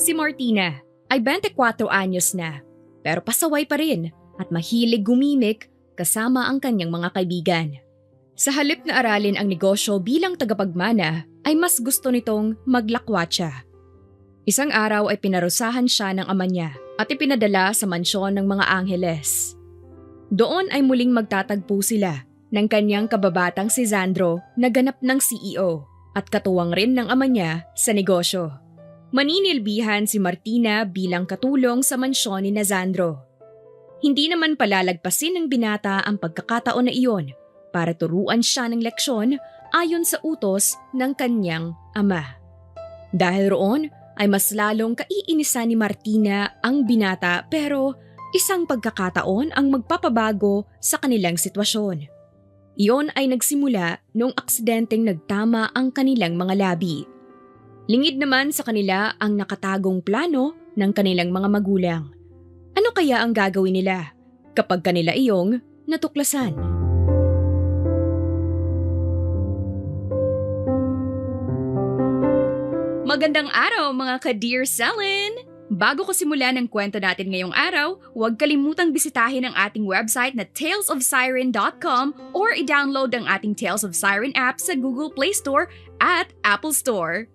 Si Martina ay 24 anyos na pero pasaway pa rin at mahilig gumimik kasama ang kanyang mga kaibigan. Sa halip na aralin ang negosyo bilang tagapagmana ay mas gusto nitong maglakwatsa. Isang araw ay pinarusahan siya ng ama niya at ipinadala sa mansyon ng mga Angeles. Doon ay muling magtatagpo sila ng kanyang kababatang si Zandro na ganap ng CEO at katuwang rin ng ama niya sa negosyo. Maninilbihan si Martina bilang katulong sa mansyon ni Zandro. Hindi naman palalagpasin ng binata ang pagkakataon na iyon para turuan siya ng leksyon ayon sa utos ng kanyang ama. Dahil roon ay mas lalong kaiinisan ni Martina ang binata pero isang pagkakataon ang magpapabago sa kanilang sitwasyon. Iyon ay nagsimula noong aksidenteng nagtama ang kanilang mga labi. Lingid naman sa kanila ang nakatagong plano ng kanilang mga magulang. Ano kaya ang gagawin nila kapag kanila iyong natuklasan? Magandang araw mga ka-Dear Selin! Bago ko simulan ang kwento natin ngayong araw, huwag kalimutang bisitahin ang ating website na talesofsiren.com or i-download ang ating Tales of Siren app sa Google Play Store at Apple Store.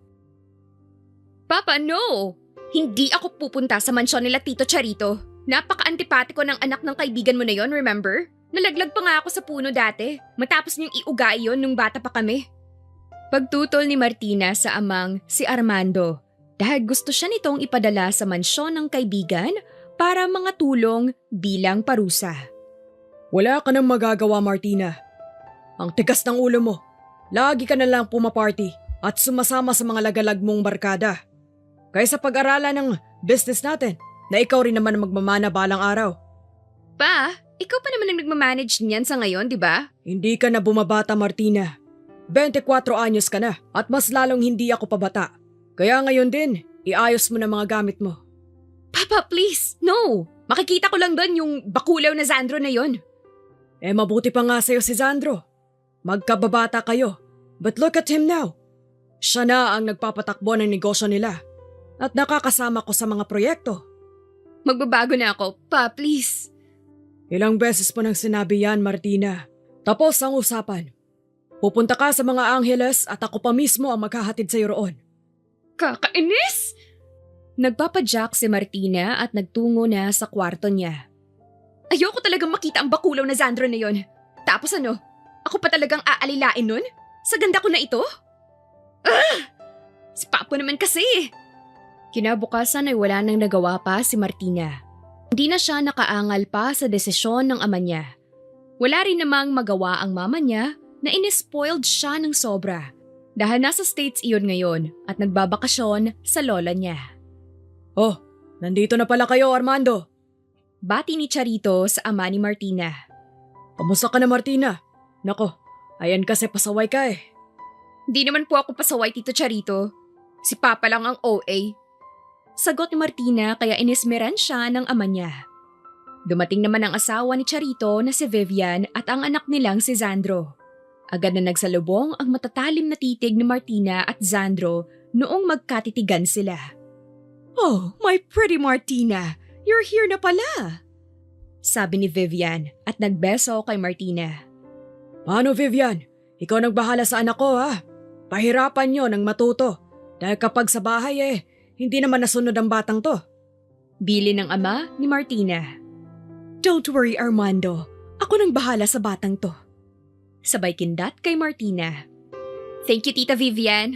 Papa, no! Hindi ako pupunta sa mansyon nila Tito Charito. Napaka-antipatiko ng anak ng kaibigan mo na yon, remember? Nalaglag pa nga ako sa puno dati, matapos niyang iugali yon nung bata pa kami. Pagtutol ni Martina sa amang si Armando dahil gusto siya nitong ipadala sa mansyon ng kaibigan para mga tulong bilang parusa. Wala ka nang magagawa, Martina. Ang tigas ng ulo mo. Lagi ka na lang pumaparty at sumasama sa mga lagalag mong barkada. Kaysa pag-aralan ng business natin na ikaw rin naman ang magmamana balang araw. Pa, ikaw pa naman ang nagmamanage niyan sa ngayon, di ba? Hindi ka na bumabata, Martina. 24 anyos ka na at mas lalong hindi ako pabata. Kaya ngayon din, iayos mo na mga gamit mo. Papa, please, no! Makikita ko lang doon yung bakulaw na Zandro na yon. Eh mabuti pa nga sa'yo si Zandro. Magkababata kayo, but look at him now. Siya na ang nagpapatakbo ng negosyo nila. At nakakasama ko sa mga proyekto. Magbabago na ako, Pa, please. Ilang beses po nang sinabi yan, Martina. Tapos ang usapan. Pupunta ka sa mga Angeles at ako pa mismo ang maghahatid sa iyo roon. Kakainis! Nagpapadyak si Martina at nagtungo na sa kwarto niya. Ayoko talagang makita ang bakulaw na Zandro na yon. Tapos ano, ako pa talagang aalilain nun? Sa ganda ko na ito? Si Papa naman kasi. Kinabukasan ay wala nang nagawa pa si Martina. Hindi na siya nakaangal pa sa desisyon ng ama niya. Wala rin namang magawa ang mama niya na inispoiled siya ng sobra dahil nasa States iyon ngayon at nagbabakasyon sa lola niya. Oh, nandito na pala kayo, Armando. Bati ni Charito sa ama ni Martina. Kamusta ka na, Martina? Nako, ayan kasi pasaway ka eh. Hindi naman po ako pasaway, Tito Charito. Si Papa lang ang OA. Sagot ni Martina kaya inismeran siya ng ama niya. Dumating naman ang asawa ni Charito na si Vivian at ang anak nilang si Zandro. Agad na nagsalubong ang matatalim na titig ni Martina at Zandro noong magkatitigan sila. Oh, my pretty Martina, you're here na pala. Sabi ni Vivian at nagbeso kay Martina. Paano, Vivian? Ikaw nagbahala sa anak ko ha. Pahirapan niyo ng matuto dahil kapag sa bahay hindi naman nasunod ang batang to. Bili ng ama ni Martina. Don't worry, Armando. Ako nang bahala sa batang to. Sabay kindat kay Martina. Thank you, Tita Vivian.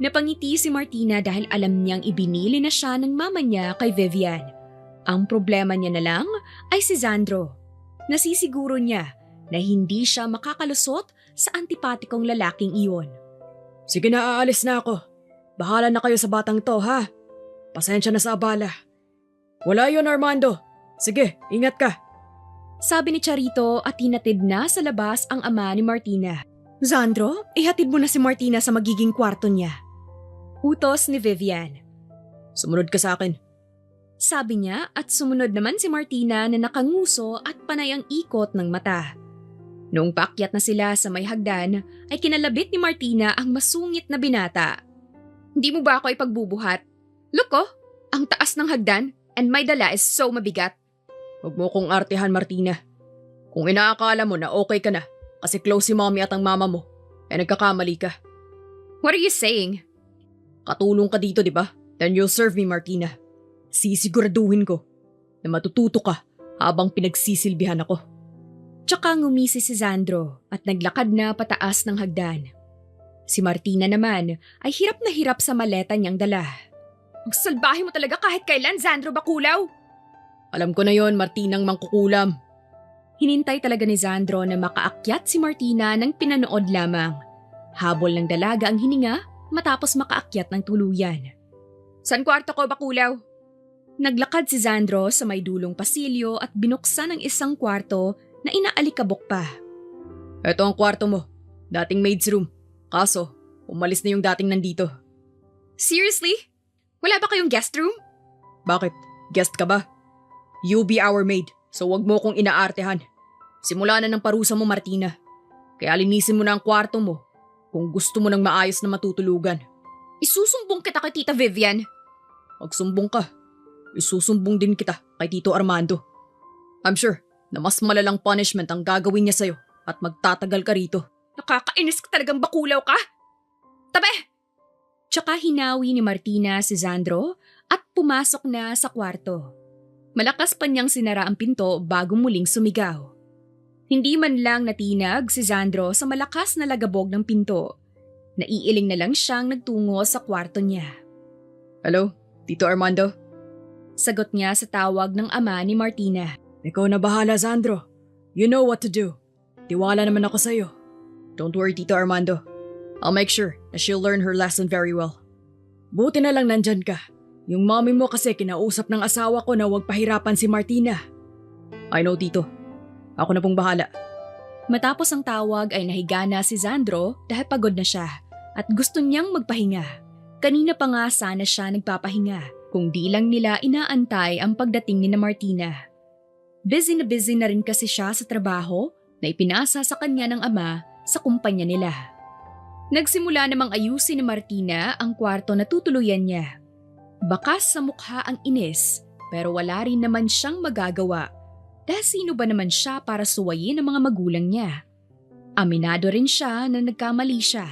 Napangiti si Martina dahil alam niyang ibinili na siya ng mama niya kay Vivian. Ang problema niya na lang ay si Zandro. Nasisiguro niya na hindi siya makakalusot sa antipatikong lalaking iyon. Sige na, aalis na ako. Bahala na kayo sa batang to, ha? Pasensya na sa abala. Wala yun, Armando. Sige, ingat ka. Sabi ni Charito at hinatid na sa labas ang ama ni Martina. Zandro, ihatid mo na si Martina sa magiging kwarto niya. Utos ni Vivian. Sumunod ka sa akin. Sabi niya at sumunod naman si Martina na nakanguso at panay ang ikot ng mata. Noong paakyat na sila sa may hagdan ay kinalabit ni Martina ang masungit na binata. Hindi mo ba ako ipagbubuhat? Look oh, ang taas ng hagdan and my dala is so mabigat. Huwag mo kong artehan, Martina. Kung inaakala mo na okay ka na kasi close si mommy at ang mama mo, nagkakamali ka. What are you saying? Katulong ka dito, di ba? Then you'll serve me, Martina. Sisiguraduhin ko na matututo ka habang pinagsisilbihan ako. Tsaka ngumisi si Sandro at naglakad na pataas ng hagdan. Si Martina naman ay hirap na hirap sa maleta niyang dala. Ang salbahe mo talaga kahit kailan, Sandro Bakulaw! Alam ko na yon, Martinang mangkukulam. Hinintay talaga ni Sandro na makaakyat si Martina ng pinanood lamang. Habol ng dalaga ang hininga matapos makaakyat ng tuluyan. San kwarto ko, Bakulaw? Naglakad si Sandro sa may dulong pasilyo at binuksan ang isang kwarto na inaalikabok pa. Ito ang kwarto mo. Dating maid's room. Kaso, umalis na yung dating nandito. Seriously? Wala ba kayong guest room? Bakit? Guest ka ba? You be our maid, so wag mo kong inaartehan. Simula na ng parusa mo, Martina. Kaya linisin mo na ang kwarto mo kung gusto mo ng maayos na matutulugan. Isusumbong kita kay Tita Vivian. Magsumbong ka. Isusumbong din kita kay Tito Armando. I'm sure na mas malalang punishment ang gagawin niya sa'yo at magtatagal ka rito. Nakakainis ka talagang bakulaw ka. Tabi! Tsaka hinawi ni Martina si Sandro at pumasok na sa kwarto. Malakas pa niyang sinara ang pinto bago muling sumigaw. Hindi man lang natinag si Sandro sa malakas na lagabog ng pinto. Naiiling na lang siyang nagtungo sa kwarto niya. Hello, Tito Armando? Sagot niya sa tawag ng ama ni Martina. Ikaw na bahala, Sandro. You know what to do. Tiwala naman ako sa'yo. Don't worry, Tito Armando. I'll make sure na she'll learn her lesson very well. Buti na lang nandyan ka. Yung mommy mo kasi kinausap ng asawa ko na huwag pahirapan si Martina. I know, Tito. Ako na pong bahala. Matapos ang tawag ay nahiga na si Sandro dahil pagod na siya at gusto niyang magpahinga. Kanina pa nga sana siya nagpapahinga kung di lang nila inaantay ang pagdating ni na Martina. Busy na rin kasi siya sa trabaho na ipinasa sa kanya ng ama sa kumpanya nila. Nagsimula namang ayusin ni Martina ang kwarto na tutuluyan niya. Bakas sa mukha ang inis pero wala rin naman siyang magagawa dahil sino ba naman siya para suwayin ang mga magulang niya. Aminado rin siya na nagkamali siya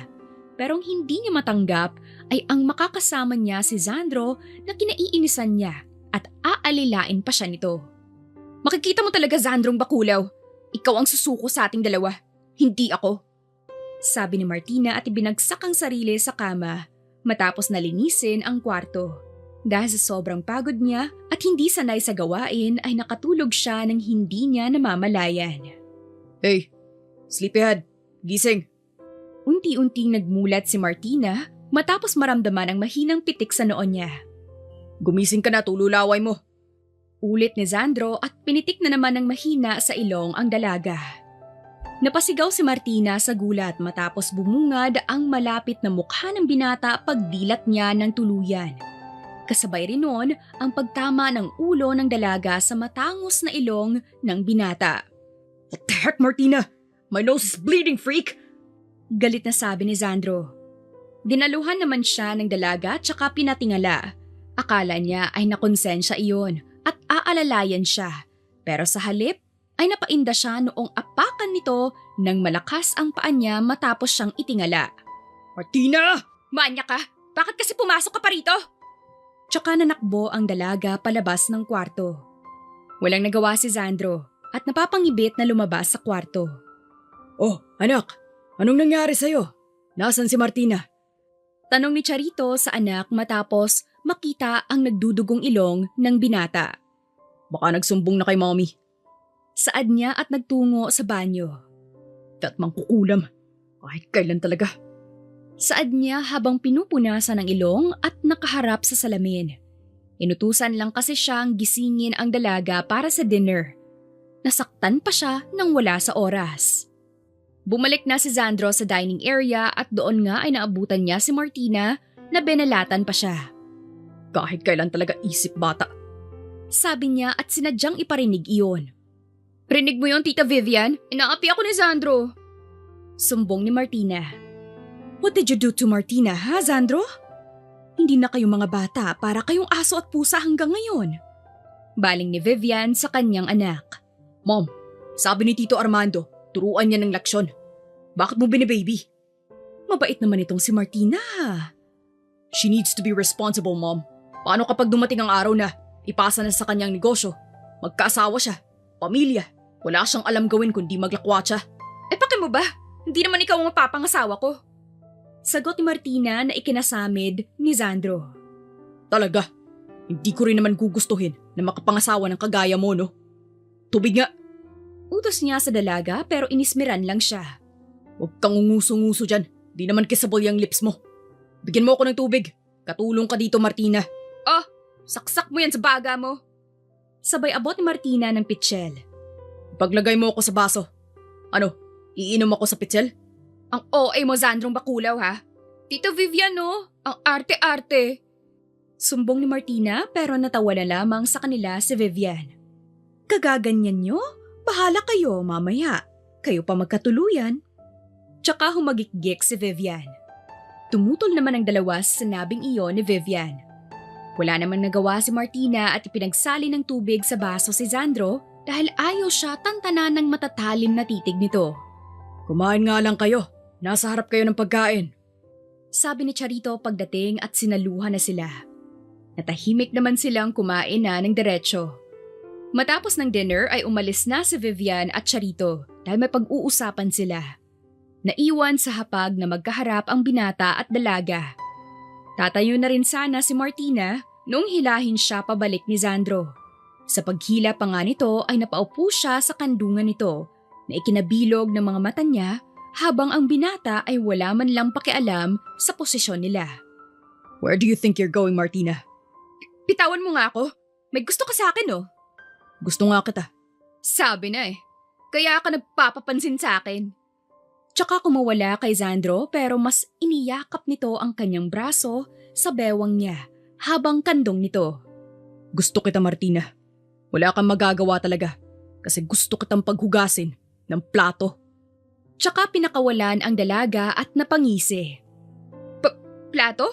pero ang hindi niya matanggap ay ang makakasama niya si Sandro na kinaiinisan niya at aalilain pa siya nito. Makikita mo talaga, Sandrong Bakulaw. Ikaw ang susuko sa ating dalawa, hindi ako. Sabi ni Martina at ibinagsak ang sarili sa kama matapos nalinisin ang kwarto. Dahil sa sobrang pagod niya at hindi sanay sa gawain ay nakatulog siya nang hindi niya namamalayan. Hey, sleepyhead, gising. Unti-unting nagmulat si Martina matapos maramdaman ang mahinang pitik sa noon niya. Gumising ka na, tululaway mo. Ulit ni Sandro at pinitik na naman ng mahina sa ilong ang dalaga. Napasigaw si Martina sa gulat matapos bumungad ang malapit na mukha ng binata pagdilat niya ng tuluyan. Kasabay rin nun ang pagtama ng ulo ng dalaga sa matangos na ilong ng binata. What the heck, Martina? My nose is bleeding, freak! Galit na sabi ni Sandro. Dinaluhan naman siya ng dalaga tsaka pinatingala. Akala niya ay nakonsensya iyon at aalalayan siya. Pero sa halip ay napainda siya noong apakan nito nang malakas ang paa niya matapos siyang itingala. Martina! Manya ka! Bakit kasi pumasok ka pa rito? Tsaka nanakbo ang dalaga palabas ng kwarto. Walang nagawa si Sandro at napapangibit na lumabas sa kwarto. Oh, anak! Anong nangyari sa'yo? Nasaan si Martina? Tanong ni Charito sa anak matapos makita ang nagdudugong ilong ng binata. Baka nagsumbong na kay mommy. Saad niya at nagtungo sa banyo. At mangkukulam. Kahit kailan talaga. Saad niya habang pinupunasan ng ilong at nakaharap sa salamin. Inutusan lang kasi siyang gisingin ang dalaga para sa dinner. Nasaktan pa siya nang wala sa oras. Bumalik na si Sandro sa dining area at doon nga ay naabutan niya si Martina na benalatan pa siya. Kahit kailan talaga isip bata. Sabi niya at sinadyang iparinig iyon. Rinig mo yon, Tita Vivian? Inaapi ako ni Sandro. Sumbong ni Martina. What did you do to Martina, ha, Sandro? Hindi na kayo mga bata para kayong aso at pusa hanggang ngayon. Baling ni Vivian sa kanyang anak. Mom, sabi ni Tito Armando, turuan niya ng leksyon. Bakit mo binibaby? Mabait naman itong si Martina. She needs to be responsible, Mom. Paano kapag dumating ang araw na ipasa na sa kanyang negosyo? Magkaasawa siya, pamilya. Wala siyang alam gawin kundi maglakwatsa. Paki mo ba? Hindi naman ikaw ang mapapangasawa ko. Sagot ni Martina na ikinasamid ni Sandro. Talaga, hindi ko rin naman gugustuhin na makapangasawa ng kagaya mo, no? Tubig nga. Utos niya sa dalaga pero inismiran lang siya. Huwag kang unguso-nguso dyan. Di naman kissable yung lips mo. Bigyan mo ako ng tubig. Katulong ka dito, Martina. Oh, saksak mo yan sa baga mo. Sabay abot ni Martina ng pitsyel. Paglagay mo ako sa baso. Ano, iinom ako sa pitsel? Ang OA mo, Sandrong Bakulaw, ha? Tito Vivian, no? Ang arte-arte. Sumbong ni Martina pero natawa na lamang sa kanila si Vivian. Kagaganyan nyo? Bahala kayo mamaya. Kayo pa magkatuluyan. Tsaka humagikgik si Vivian. Tumutol naman ang dalawa sa sinabing iyon ni Vivian. Wala namang nagawa si Martina at ipinagsali ng tubig sa baso si Sandro dahil ayaw siya tantanan ng matatalim na titig nito. Kumain nga lang kayo. Nasa harap kayo ng pagkain. Sabi ni Charito pagdating at sinaluhan na sila. Natahimik naman silang kumain na ng diretsyo. Matapos ng dinner ay umalis na si Vivian at Charito dahil may pag-uusapan sila. Naiwan sa hapag na magkaharap ang binata at dalaga. Tatayo na rin sana si Martina noong hilahin siya pabalik ni Sandro. Sa paghila pa nga nito ay napaupo siya sa kandungan nito na ikinabilog ng mga mata niya habang ang binata ay wala man lang pakialam sa posisyon nila. Where do you think you're going, Martina? Pitawan mo nga ako. May gusto ka sa akin, oh. Gusto nga kita. Sabi na eh. Kaya ka nagpapapansin sa akin. Tsaka kumawala kay Sandro pero mas iniyakap nito ang kanyang braso sa bewang niya habang kandong nito. Gusto kita, Martina. Wala kang magagawa talaga kasi gusto kitang paghugasin ng plato. Tsaka pinakawalan ang dalaga at napangisi. Plato?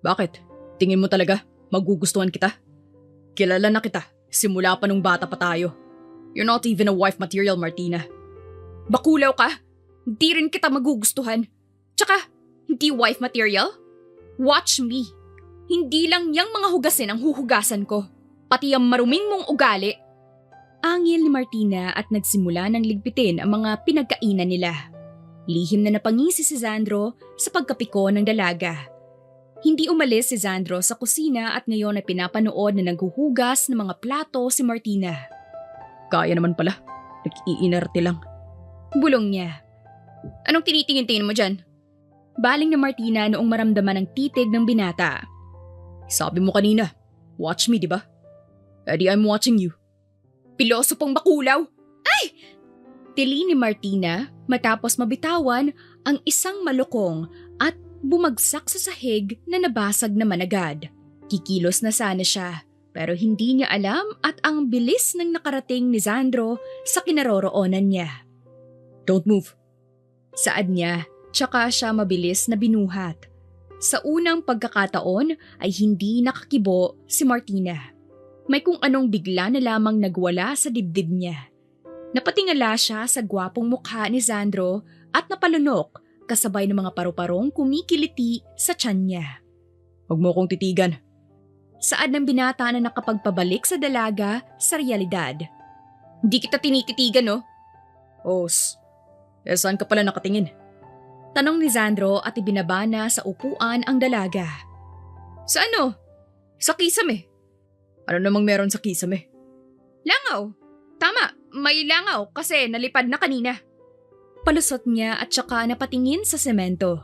Bakit? Tingin mo talaga magugustuhan kita? Kilala na kita simula pa nung bata pa tayo. You're not even a wife material, Martina. Bakulaw ka? Hindi rin kita magugustuhan. Tsaka, hindi wife material? Watch me. Hindi lang yang mga hugasin ang huhugasan ko. Pati ang maruming mong ugali. Angil ni Martina at nagsimula ng ligpitin ang mga pinagkainan nila. Lihim na napangisi si Sandro sa pagkapiko ng dalaga. Hindi umalis si Sandro sa kusina at ngayon ay pinapanood na naghuhugas ng mga plato si Martina. Kaya naman pala. Nag-iinarte lang. Bulong niya. Anong tinitingin-tingin mo dyan? Baling na Martina noong maramdaman ang titig ng binata. Sabi mo kanina, watch me, di ba? Eddie, I'm watching you. Piloso pong bakulaw! Ay! Tili ni Martina matapos mabitawan ang isang malukong at bumagsak sa sahig na nabasag naman agad. Kikilos na sana siya pero hindi niya alam at ang bilis ng nakarating ni Sandro sa kinaroroonan niya. Don't move. Saad niya, tsaka siya mabilis na binuhat. Sa unang pagkakataon ay hindi nakakibo si Martina. May kung anong bigla na lamang nagwala sa dibdib niya. Napatingala siya sa gwapong mukha ni Sandro at napalunok kasabay ng mga paru-parong kumikiliti sa tiyan niya. Huwag mo kong titigan. Saad ng binata na nakapagpabalik sa dalaga sa realidad. Hindi kita tinititigan, no? Saan ka pala nakatingin? Tanong ni Sandro at ibinabana sa upuan ang dalaga. Sa ano? Sa kisame. Ano namang meron sa kisame? Langaw. Tama, may langaw kasi nalipad na kanina. Palusot niya at saka napatingin sa semento.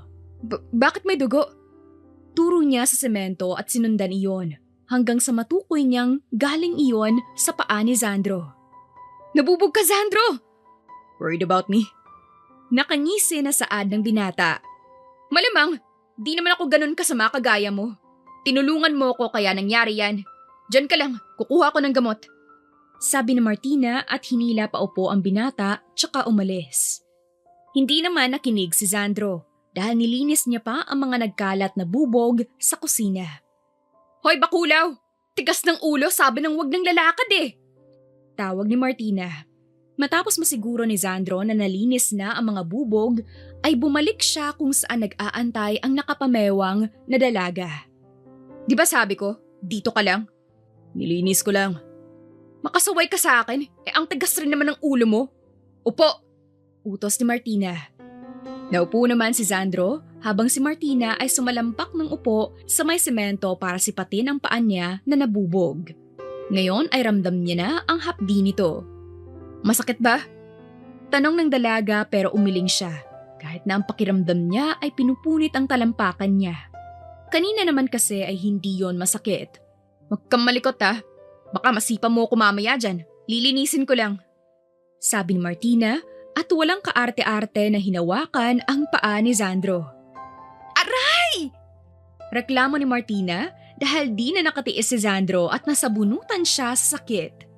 Bakit may dugo? Turo niya sa semento at sinundan iyon hanggang sa matukoy niyang galing iyon sa paa ni Sandro. Nabubog ka, Sandro! Worried about me? Nakangisi na saad ng binata. Malamang, di naman ako ganun kasama kagaya mo. Tinulungan mo ko kaya nangyari yan. Diyan ka lang, kukuha ko ng gamot. Sabi ni Martina at hinila pa upo ang binata tsaka umalis. Hindi naman nakinig si Sandro dahil nilinis niya pa ang mga nagkalat na bubog sa kusina. Hoy Bakulaw! Tigas ng ulo, sabi ng wag ng lalakad eh! Tawag ni Martina. Matapos masiguro ni Sandro na nalinis na ang mga bubog, ay bumalik siya kung saan nag-aantay ang nakapamewang na dalaga. Di ba sabi ko, dito ka lang? Nilinis ko lang. Makasaway ka sa akin, ang tigas rin naman ng ulo mo. Upo! Utos ni Martina. Naupo naman si Sandro habang si Martina ay sumalampak ng upo sa may semento para sipatin ang paan niya na nabubog. Ngayon ay ramdam niya na ang hapdi nito. Masakit ba? Tanong ng dalaga pero umiling siya kahit na ang pakiramdam niya ay pinupunit ang talampakan niya. Kanina naman kasi ay hindi yon masakit. Huwag kang malikot ha. Baka masipa mo ako mamaya dyan. Lilinisin ko lang. Sabi ni Martina at walang kaarte-arte na hinawakan ang paa ni Sandro. Aray! Reklamo ni Martina dahil di na nakatiis si Sandro at nasabunutan siya sa sakit.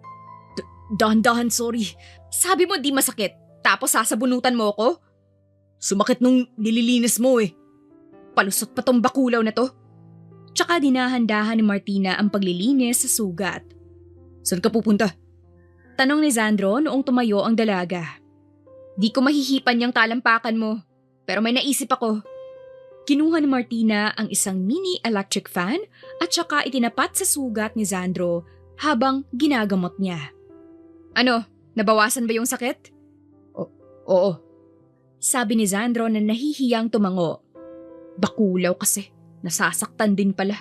Dahan-dahan, sorry. Sabi mo di masakit, tapos sasabunutan mo ko? Sumakit nung nililinis mo eh. Palusot pa tong bakulaw na to. Tsaka dinahandahan ni Martina ang paglilinis sa sugat. Saan ka pupunta? Tanong ni Sandro noong tumayo ang dalaga. Di ko mahihipan yung talampakan mo, pero may naisip ako. Kinuha ni Martina ang isang mini electric fan at tsaka itinapat sa sugat ni Sandro habang ginagamot niya. Ano, nabawasan ba yung sakit? Oo. Sabi ni Sandro na nahihiyang tumango. Bakulaw kasi, nasasaktan din pala.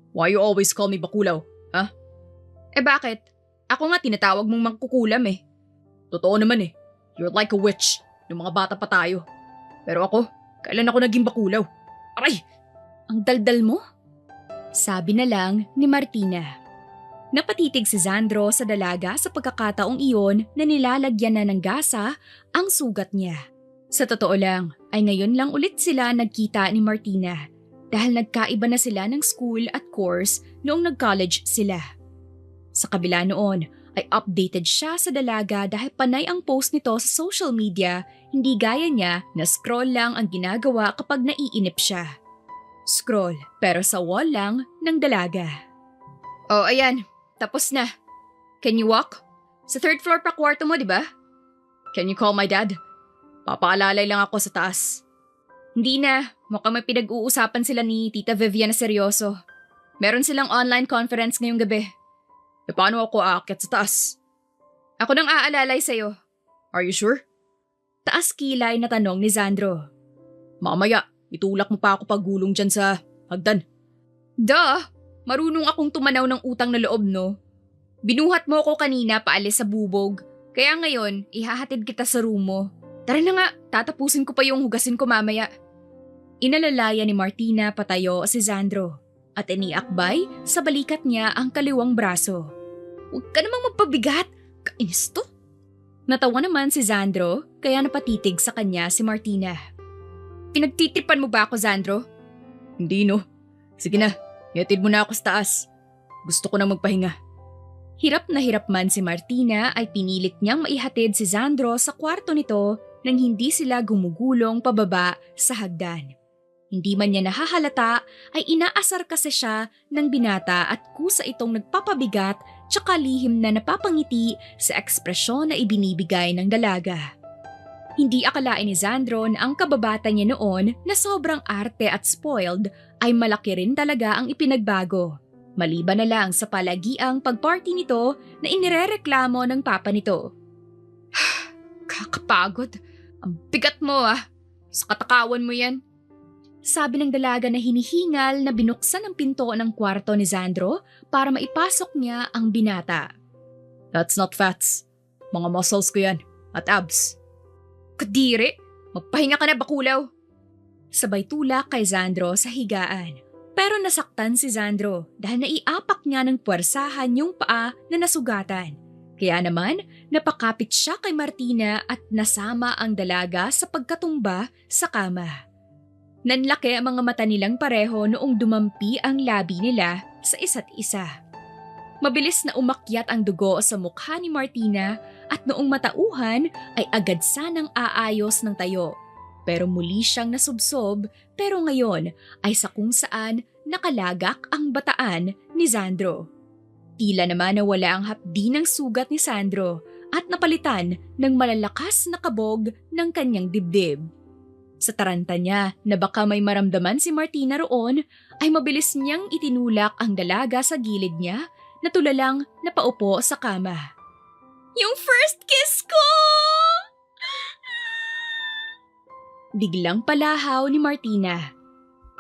Why you always call me Bakulaw? Ha? Bakit? Ako nga tinatawag mong mangkukulam eh. Totoo naman eh. You're like a witch. Nung mga bata pa tayo. Pero ako, kailan ako naging Bakulaw? Aray! Ang daldal mo? Sabi na lang ni Martina. Napatitig si Sandro sa dalaga sa pagkakataong iyon na nilalagyan na ng gasa ang sugat niya. Sa totoo lang, ay ngayon lang ulit sila nagkita ni Martina dahil nagkaiba na sila ng school at course noong nag-college sila. Sa kabila noon, ay updated siya sa dalaga dahil panay ang post nito sa social media, hindi gaya niya na scroll lang ang ginagawa kapag naiinip siya. Scroll, pero sa wall lang ng dalaga. Oh, ayan. Tapos na. Can you walk? Sa third floor pa kwarto mo, di ba? Can you call my dad? Papaalalay lang ako sa taas. Hindi na. Mukhang may pinag-uusapan sila ni Tita Vivian na seryoso. Meron silang online conference ngayong gabi. Paano ako aakyat sa taas? Ako nang aalalay sa'yo. Are you sure? Taas kilay na tanong ni Sandro. Mamaya, itulak mo pa ako paggulong dyan sa hagdan. Duh! Marunong akong tumanaw ng utang na loob, no? Binuhat mo ako kanina paalis sa bubog. Kaya ngayon, ihahatid kita sa room mo. Tara na nga, tatapusin ko pa yung hugasin ko mamaya. Inalalaya ni Martina patayo si Sandro at iniakbay sa balikat niya ang kaliwang braso. Huwag ka namang magpabigat, kainis to. Natawa naman si Sandro kaya napatitig sa kanya si Martina. Pinagtitipan mo ba ako, Sandro? Hindi no. Sige na, ihatid mo na ako sa taas. Gusto ko na magpahinga. Hirap na hirap man si Martina ay pinilit niyang maihatid si Sandro sa kwarto nito nang hindi sila gumugulong pababa sa hagdan. Hindi man niya nahahalata ay inaasar kasi siya ng binata at kusa itong nagpapabigat tsaka lihim na napapangiti sa ekspresyon na ibinibigay ng dalaga. Hindi akalain ni Sandro na ang kababata niya noon na sobrang arte at spoiled ay malaki rin talaga ang ipinagbago. Maliban na lang sa palagiang pagparty nito na inirereklamo ng papa nito. Kakapagod. Ang bigat mo Sa katakawan mo yan. Sabi ng dalaga na hinihingal na binuksan ang pinto ng kwarto ni Sandro para maipasok niya ang binata. That's not fats. Mga muscles ko yan. At abs. Kadiri! Magpahinga ka na, bakulaw! Sabay tulak kay Sandro sa higaan. Pero nasaktan si Sandro dahil naiapak niya ng puwersahan yung paa na nasugatan. Kaya naman, napakapit siya kay Martina at nasama ang dalaga sa pagkatumba sa kama. Nanlaki ang mga mata nilang pareho noong dumampi ang labi nila sa isa't isa. Mabilis na umakyat ang dugo sa mukha ni Martina at noong matauhan ay agad sanang aayos ng tayo. pero muli siyang nasubsob pero ngayon ay sa kung saan nakalagak ang bataan ni Sandro. Tila naman nawala ang hapdi ng sugat ni Sandro at napalitan ng malalakas na kabog ng kanyang dibdib. Sa taranta niya na baka may maramdaman si Martina roon ay mabilis niyang itinulak ang dalaga sa gilid niya na tulalang napaupo sa kama. Yung first kiss ko! Biglang palahaw ni Martina.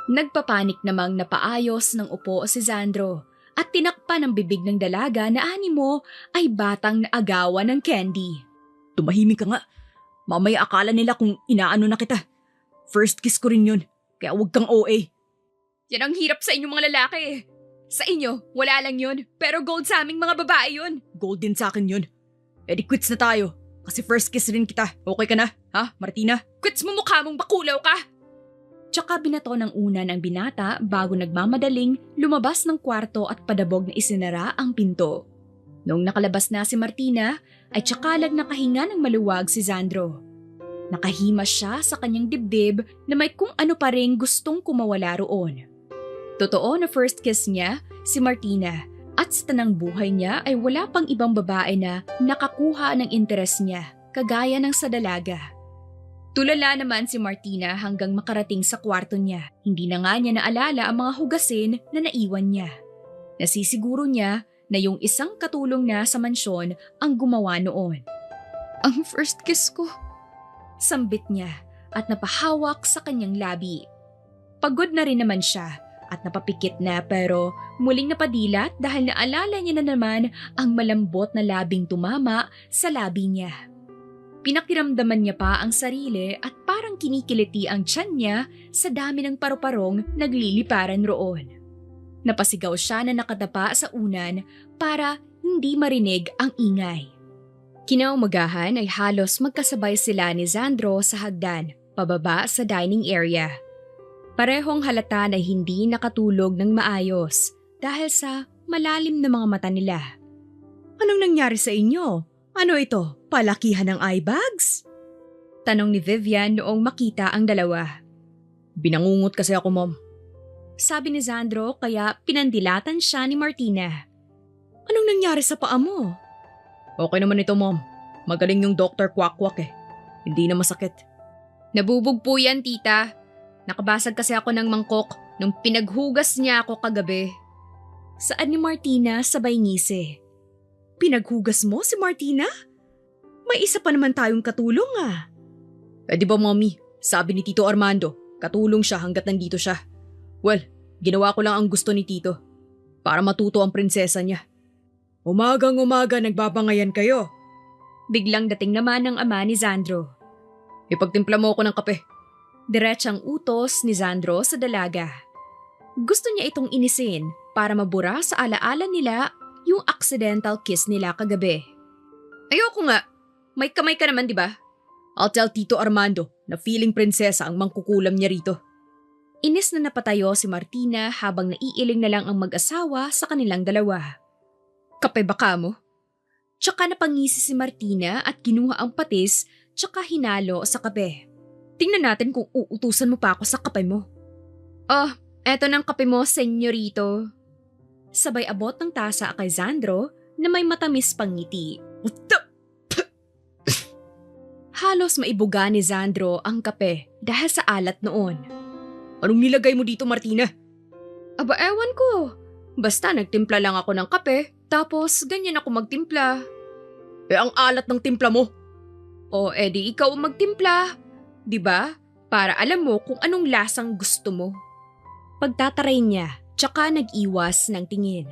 Nagpapanik namang napaayos ng upo si Sandro at tinakpan ang bibig ng dalaga na animo ay batang naagawan ng candy. Tumahimik ka nga. Mamaya akala nila kung inaano na kita. First kiss ko rin yun, kaya huwag kang OA. Yan ang hirap sa inyong mga lalaki. Sa inyo, wala lang yun, pero gold sa aming mga babae yun. Gold din sa akin yun. Eh di quits na tayo, kasi first kiss rin kita. Okay ka na, ha, Martina? Quits mo mukha mong bakulaw ka! Tsaka binato ng unan ang binata bago nagmamadaling lumabas ng kwarto at padabog na isinara ang pinto. Noong nakalabas na si Martina, ay tsakalag nakahinga ng maluwag si Sandro. Nakahimas siya sa kanyang dibdib na may kung ano pa ring gustong kumawala roon. Totoo na first kiss niya si Martina at sa tanang buhay niya ay wala pang ibang babae na nakakuha ng interes niya kagaya ng sa dalaga. Tulala naman si Martina hanggang makarating sa kwarto niya. Hindi na nga niya naalala ang mga hugasin na naiwan niya. Nasisiguro niya na yung isang katulong na sa mansyon ang gumawa noon. Ang first kiss ko. Sambit niya at napahawak sa kanyang labi. Pagod na rin naman siya at napapikit na pero muling napadilat dahil naalala niya na naman ang malambot na labing tumama sa labi niya. Pinakiramdaman niya pa ang sarili at parang kinikiliti ang tiyan niya sa dami ng paru-parong nagliliparan roon. Napasigaw siya na nakatapa sa unan para hindi marinig ang ingay. Kinaumagahan ay halos magkasabay sila ni Sandro sa hagdan, pababa sa dining area. Parehong halata na hindi nakatulog ng maayos dahil sa malalim na mga mata nila. Anong nangyari sa inyo? Ano ito? Palakihan ng eye bags? Tanong ni Vivian noong makita ang dalawa. Binangungot kasi ako, Mom. Sabi ni Sandro kaya pinandilatan siya ni Martina. Anong nangyari sa paa mo? Okay naman ito, Mom. Magaling yung Dr. Kwak-Kwak eh. Hindi na masakit. Nabubugpo yan, tita. Nakabasag kasi ako ng mangkok nung pinaghugas niya ako kagabi. Saan ni Martina sabay ngisi? Pinaghugas mo si Martina? May isa pa naman tayong katulong ah. Eh di ba, Mommy? Sabi ni Tito Armando, katulong siya hanggat nandito siya. Well, ginawa ko lang ang gusto ni Tito. Para matuto ang prinsesa niya. Umagang-umaga nagbabangayan kayo. Biglang dating naman ng ama ni Sandro. Ipagtimpla mo ako ng kape. Diretsang utos ni Sandro sa dalaga. Gusto niya itong inisin para mabura sa alaala nila yung accidental kiss nila kagabi. Ayoko nga. May kamay ka naman, di ba? I'll tell Tito Armando na feeling prinsesa ang mangkukulam niya rito. Inis na napatayo si Martina habang naiiling na lang ang mag-asawa sa kanilang dalawa. Kape baka mo? Tsaka napangisi si Martina at kinuha ang patis tsaka hinalo sa kape. Tingnan natin kung uutusan mo pa ako sa kape mo. Oh, eto ng kape mo, senyorito. Sabay abot ng tasa kay Sandro na may matamis pang ngiti. Halos maibuga ni Sandro ang kape dahil sa alat noon. Anong nilagay mo dito, Martina? Aba, ewan ko. Basta nagtimpla lang ako ng kape, tapos ganyan ako magtimpla. Eh ang alat ng timpla mo. O edi ikaw ang magtimpla. Diba? Para alam mo kung anong lasang gusto mo. Pagtataray niya, tsaka nag-iwas ng tingin.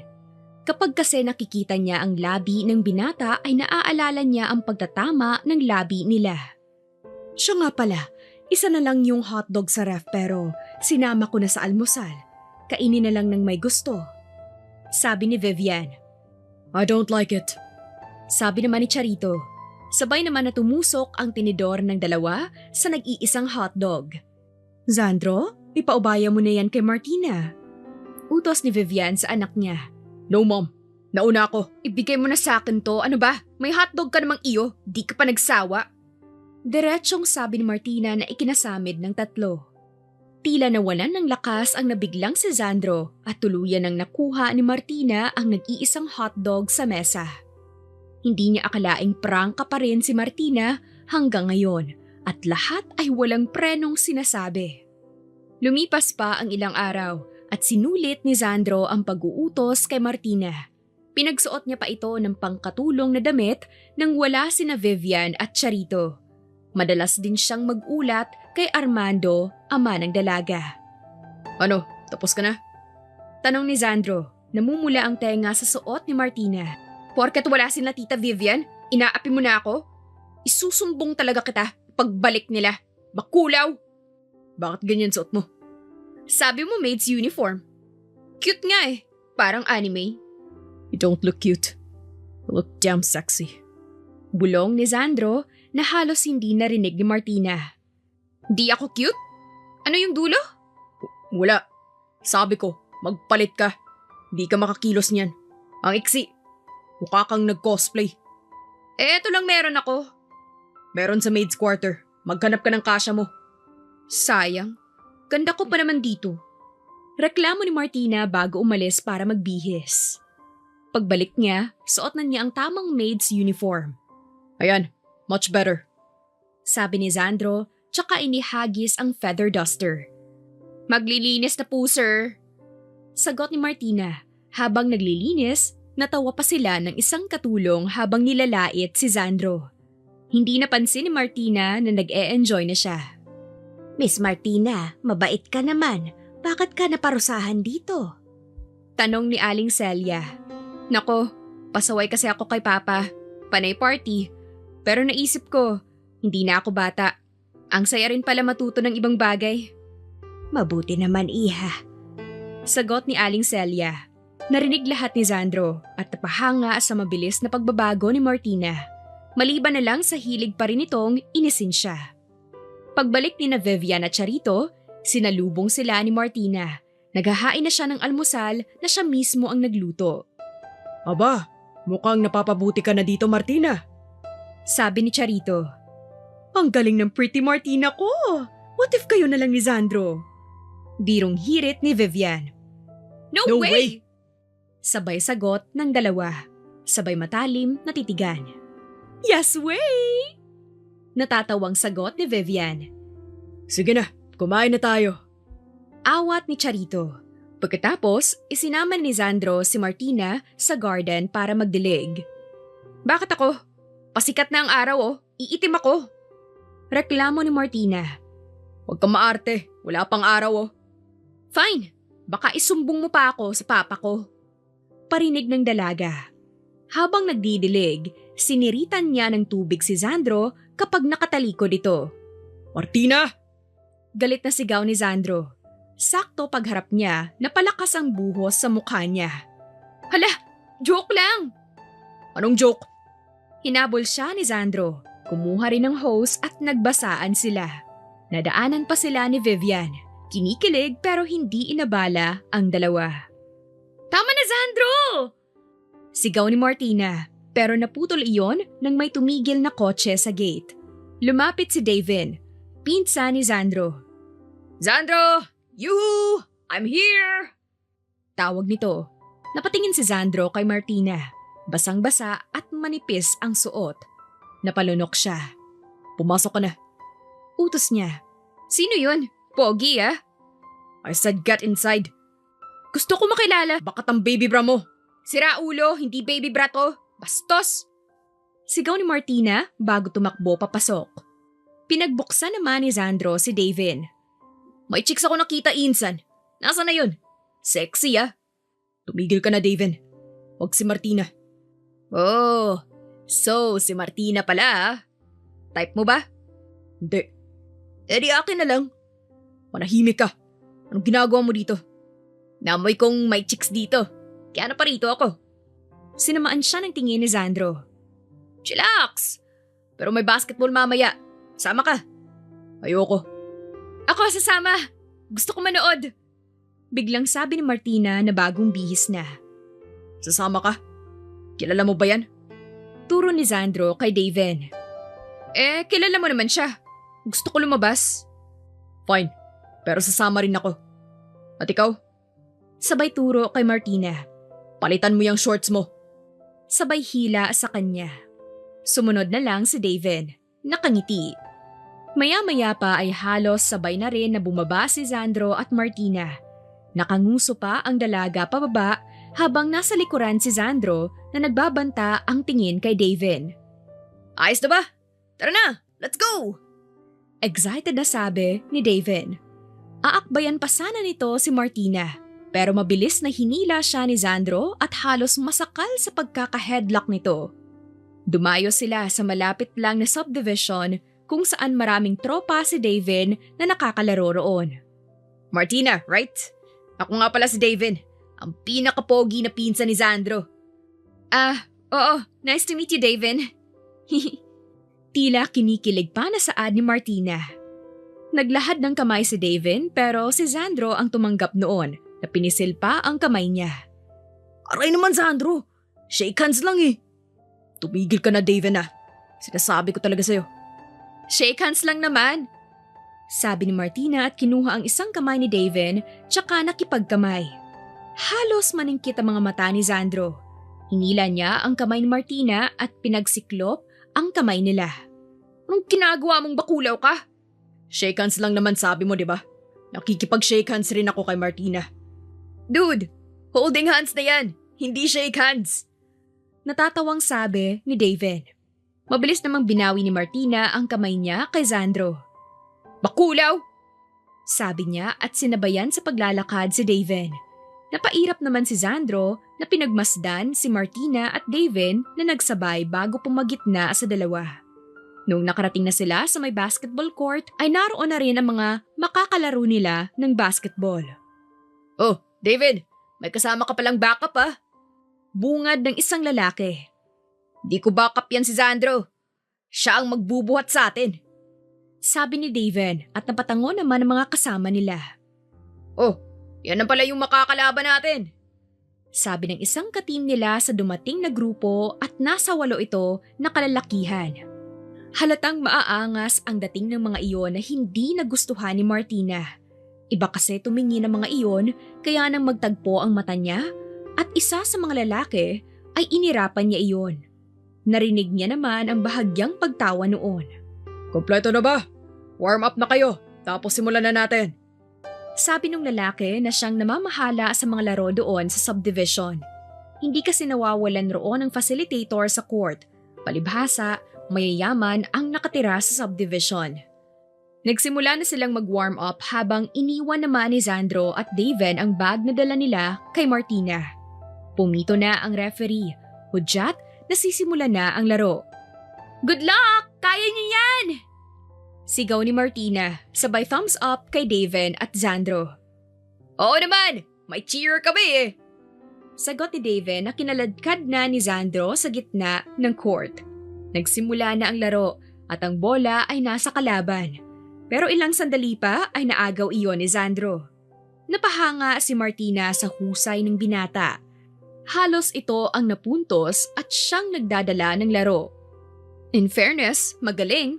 Kapag kasi nakikita niya ang labi ng binata ay naaalala niya ang pagtatama ng labi nila. Siya nga pala, isa na lang yung hotdog sa ref pero sinama ko na sa almusal. Kainin na lang ng may gusto. Sabi ni Vivian. I don't like it. Sabi naman ni Charito. Sabay naman na tumusok ang tinidor ng dalawa sa nag-iisang hotdog. Sandro, ipaubaya mo na yan kay Martina. Utos ni Vivian sa anak niya. No, Mom. Nauna ako. Ibigay mo na sa akin to. Ano ba? May hotdog ka namang iyo. Di ka pa nagsawa. Diretsyong sabi ni Martina na ikinasamid ng tatlo. Tila nawalan ng lakas ang nabiglang si Sandro at tuluyan ng nakuha ni Martina ang nag-iisang hotdog sa mesa. Hindi niya akalaing prangka pa rin si Martina hanggang ngayon at lahat ay walang prenong sinasabi. Lumipas pa ang ilang araw at sinulit ni Sandro ang pag-uutos kay Martina. Pinagsuot niya pa ito ng pangkatulong na damit nang wala sina Vivian at Charito. Madalas din siyang mag-ulat kay Armando, ama ng dalaga. Ano, tapos ka na? Tanong ni Sandro, namumula ang tenga sa suot ni Martina. Porket wala sila Tita Vivian, inaapi mo na ako? Isusumbong talaga kita pagbalik nila. Bakulaw! Bakit ganyan suot mo? Sabi mo maid's uniform. Cute nga eh, parang anime. You don't look cute. You look damn sexy. Bulong ni Sandro na halos hindi narinig ni Martina. Di ako cute? Ano yung dulo? Wala. Sabi ko, magpalit ka. Di ka makakilos niyan. Ang iksi. Mukha kang nag-cosplay. Eto lang meron ako. Meron sa maid's quarter. Maghanap ka ng kasya mo. Sayang. Ganda ko pa naman dito. Reklamo ni Martina bago umalis para magbihis. Pagbalik niya, suot na niya ang tamang maid's uniform. Ayan, much better. Sabi ni Sandro, tsaka inihagis ang feather duster. Maglilinis na po, sir. Sagot ni Martina. Habang naglilinis, natawa pa sila ng isang katulong habang nilalait si Sandro. Hindi napansin ni Martina na nag-e-enjoy na siya. Miss Martina, mabait ka naman. Bakit ka naparusahan dito? Tanong ni Aling Celia. Nako, pasaway kasi ako kay Papa. Panay party. Pero naisip ko, hindi na ako bata. Ang saya rin pala matuto ng ibang bagay. Mabuti naman, iha. Sagot ni Aling Celia. Narinig lahat ni Sandro at napahanga sa mabilis na pagbabago ni Martina. Maliban na lang sa hilig pa rin itong inisin siya. Pagbalik ni na Vivian at Charito, sinalubong sila ni Martina. Naghahain na siya ng almusal na siya mismo ang nagluto. Aba, mukhang napapabuti ka na dito, Martina. Sabi ni Charito. Ang galing ng pretty Martina ko. What if kayo na lang ni Sandro? Birong hirit ni Vivian. No way! Sabay sagot ng dalawa. Sabay matalim na titigan. Yes way! Natatawang sagot ni Vivian. Sige na, kumain na tayo. Awat ni Charito. Pagkatapos, isinama ni Sandro si Martina sa garden para magdilig. Bakit ako? Pasikat na ang araw oh, iitim ako. Reklamo ni Martina. Huwag kang maarte, wala pang araw oh. Fine, baka isumbong mo pa ako sa papa ko. Parinig ng dalaga. Habang nagdidilig, siniritan niya ng tubig si Sandro kapag nakatalikod ito. Martina! Galit na sigaw ni Sandro. Sakto pagharap niya, napalakas ang buhos sa mukha niya. Hala, joke lang! Anong joke? Hinabol siya ni Sandro. Kumuha rin ng hose at nagbasaan sila. Nadaanan pa sila ni Vivian. Kinikilig pero hindi inabala ang dalawa. Tama na, Sandro! Sigaw ni Martina, pero naputol iyon nang may tumigil na kotse sa gate. Lumapit si Davin, pinsan ni Sandro. Sandro! Yoo-hoo! I'm here! Tawag nito. Napatingin si Sandro kay Martina. Basang-basa at manipis ang suot. Napalunok siya. Pumasok ka na. Utos niya. Sino yun? Pogi ah? I said get inside. Gusto ko makilala. Bakit ang baby bra mo? Sira ulo, hindi baby bra to. Bastos! Sigaw ni Martina bago tumakbo papasok. Pinagbuksan naman ni Sandro si Davin. May chicks ako nakita, insan. Nasaan na yun? Sexy ah. Tumigil ka na, Davin. Huwag si Martina. Oh, so si Martina pala ah. Type mo ba? Hindi. Di akin na lang. Manahimik ka. Anong ginagawa mo dito? Namoy kong may chicks dito. Kaya naparito ako. Sinamaan siya ng tingin ni Sandro. Chillax! Pero may basketball mamaya. Sama ka. Ayoko. Ako sasama. Gusto ko manood. Biglang sabi ni Martina na bagong bihis na. Sasama ka? Kilala mo ba yan? Turo ni Sandro kay Davin. Kilala mo naman siya. Gusto ko lumabas. Fine, pero sasama rin ako. At ikaw? Sabay turo kay Martina. Palitan mo yung shorts mo. Sabay hila sa kanya. Sumunod na lang si David. Nakangiti. Maya-maya pa ay halos sabay na rin na bumaba si Sandro at Martina. Nakanguso pa ang dalaga pababa habang nasa likuran si Sandro na nagbabanta ang tingin kay David. Ayos na ba? Tara na, let's go! Excited na sabi ni David. Aakbayan pa sana nito si Martina pero mabilis na hinila siya ni Sandro at halos masakal sa pagkaka-headlock nito. Dumayo sila sa malapit lang na subdivision kung saan maraming tropa si David na nakakalaro roon. Martina, right? Ako nga pala si David, ang pinaka-pogi na pinsan ni Sandro. Oo, nice to meet you, David. Tila kinikilig pa na saad ni Martina. Naglahad ng kamay si David pero si Sandro ang tumanggap noon na pinisil pa ang kamay niya. Aray naman Sandro, shake hands lang eh. Tumigil ka na David na, sinasabi ko talaga sa'yo. Shake hands lang naman, sabi ni Martina at kinuha ang isang kamay ni David tsaka nakipagkamay. Halos maningkit ang mga mata ni Sandro. Hinila niya ang kamay ni Martina at pinagsiklop ang kamay nila. Anong ginagawa mong bakulaw ka? Shake hands lang naman sabi mo, di ba? Nakikipag-shake hands rin ako kay Martina. Dude, holding hands na yan, hindi shake hands. Natatawang sabi ni David. Mabilis namang binawi ni Martina ang kamay niya kay Sandro. Bakulaw! Sabi niya at sinabayan sa paglalakad si David. Napairap naman si Sandro na pinagmasdan si Martina at David na nagsabay bago pumagitna sa dalawa. Noong nakarating na sila sa may basketball court ay naroon na rin ang mga makakalaro nila ng basketball. Oh, David, may kasama ka palang backup ah. Bungad ng isang lalaki. Di ko backup yan si Sandro. Siya ang magbubuhat sa atin. Sabi ni David at napatango naman ang mga kasama nila. Oh, yan na pala yung makakalaban natin. Sabi ng isang katim nila sa dumating na grupo at nasa 8 ito na kalalakihan. Halatang maaangas ang dating ng mga iyon na hindi nagustuhan ni Martina. Iba kasi tumingin ng mga iyon kaya nang magtagpo ang mata niya at isa sa mga lalaki ay inirapan niya iyon. Narinig niya naman ang bahagyang pagtawa noon. Kompleto na ba? Warm up na kayo, tapos simulan na natin. Sabi ng lalaki na siyang namamahala sa mga laro doon sa subdivision. Hindi kasi nawawalan roon ng facilitator sa court. Palibhasa, mayayaman ang nakatira sa subdivision. Nagsimula na silang mag-warm up habang iniwan naman ni Sandro at David ang bag na dala nila kay Martina. Pumito na ang referee. Hudyat, nasisimula na ang laro. Good luck! Kaya niyo yan! Sigaw ni Martina, sabay thumbs up kay David at Sandro. Oo naman! May cheer kami eh! Sagot ni David na kinaladkad na ni Sandro sa gitna ng court. Nagsimula na ang laro at ang bola ay nasa kalaban. Pero ilang sandali pa ay naagaw iyon ni Sandro. Napahanga si Martina sa husay ng binata. Halos ito ang napuntos at siyang nagdadala ng laro. In fairness, magaling.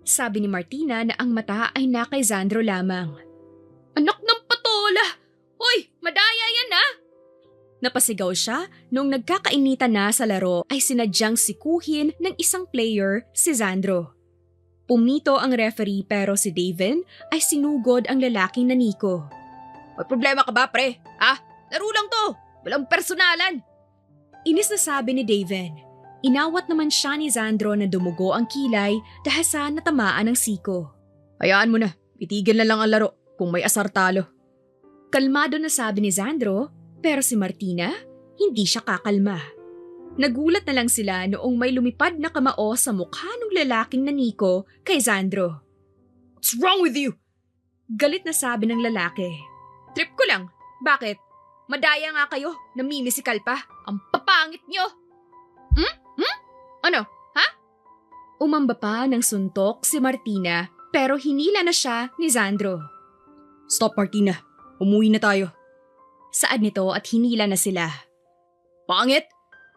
Sabi ni Martina na ang mata ay na kay Sandro lamang. Anak ng patola! Hoy, madaya yan ah! Napasigaw siya nung nagkakainitan na sa laro ay sinadyang sikuhin ng isang player si Sandro. Pumito ang referee pero si David ay sinugod ang lalaking naniko. May problema ka ba pre? Laro lang to! Walang personalan! Inis na sabi ni David. Inawat naman siya ni Sandro na dumugo ang kilay dahil sa natamaan ng siko. Hayaan mo na, itigil na lang ang laro kung may asar talo. Kalmado na sabi ni Sandro pero si Martina hindi siya kakalma. Nagulat na lang sila noong may lumipad na kamao sa mukha ng lalaking naniko kay Sandro. What's wrong with you? Galit na sabi ng lalaki. Trip ko lang. Bakit? Madaya nga kayo, namimisikal pa. Ang papangit nyo! Ano? Ha? Umamba pa ng suntok si Martina pero hinila na siya ni Sandro. Stop Martina, umuwi na tayo. Saad nito at hinila na sila. Pangit!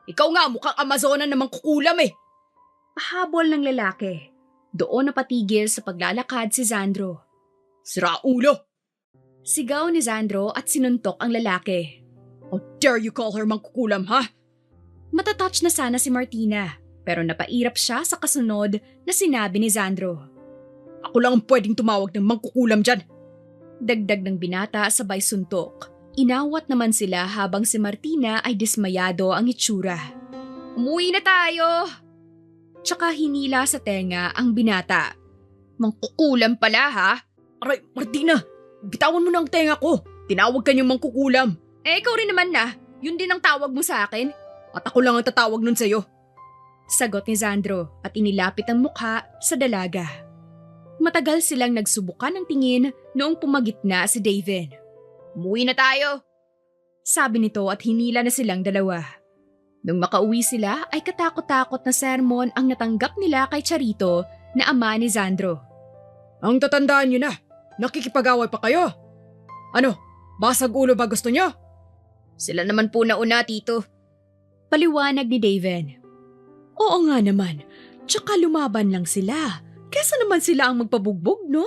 Ikaw nga mukhang Amazona namang kukulam eh! Pahabol ng lalaki. Doon napatigil sa paglalakad si Sandro. Sira ulo! Sigaw ni Sandro at sinuntok ang lalaki. How dare you call her mangkukulam, ha? Matatouch na sana si Martina, pero napairap siya sa kasunod na sinabi ni Sandro. Ako lang ang pwedeng tumawag ng mangkukulam dyan. Dagdag ng binata sabay suntok. Inawat naman sila habang si Martina ay dismayado ang itsura. Umuwi na tayo! Tsaka hinila sa tenga ang binata. Mangkukulam pala ha? Aray, Martina! Bitawan mo na ang tenga ko! Tinawag ka niyang mangkukulam! Ikaw rin naman na. Yun din ang tawag mo sa akin. At ako lang ang tatawag nun sa'yo. Sagot ni Sandro at inilapit ang mukha sa dalaga. Matagal silang nagsubukan ng tingin noong pumagitna si David. Umuwi na tayo! Sabi nito at hinila na silang dalawa. Nung makauwi sila ay katakot-takot na sermon ang natanggap nila kay Charito na ama ni Sandro. Ang tatandaan niyo na, nakikipag-away pa kayo. Ano, basag ulo ba gusto niyo? Sila naman po nauna, tito. Paliwanag ni David. Oo nga naman, tsaka lumaban lang sila. Kesa naman sila ang magpabugbog, no?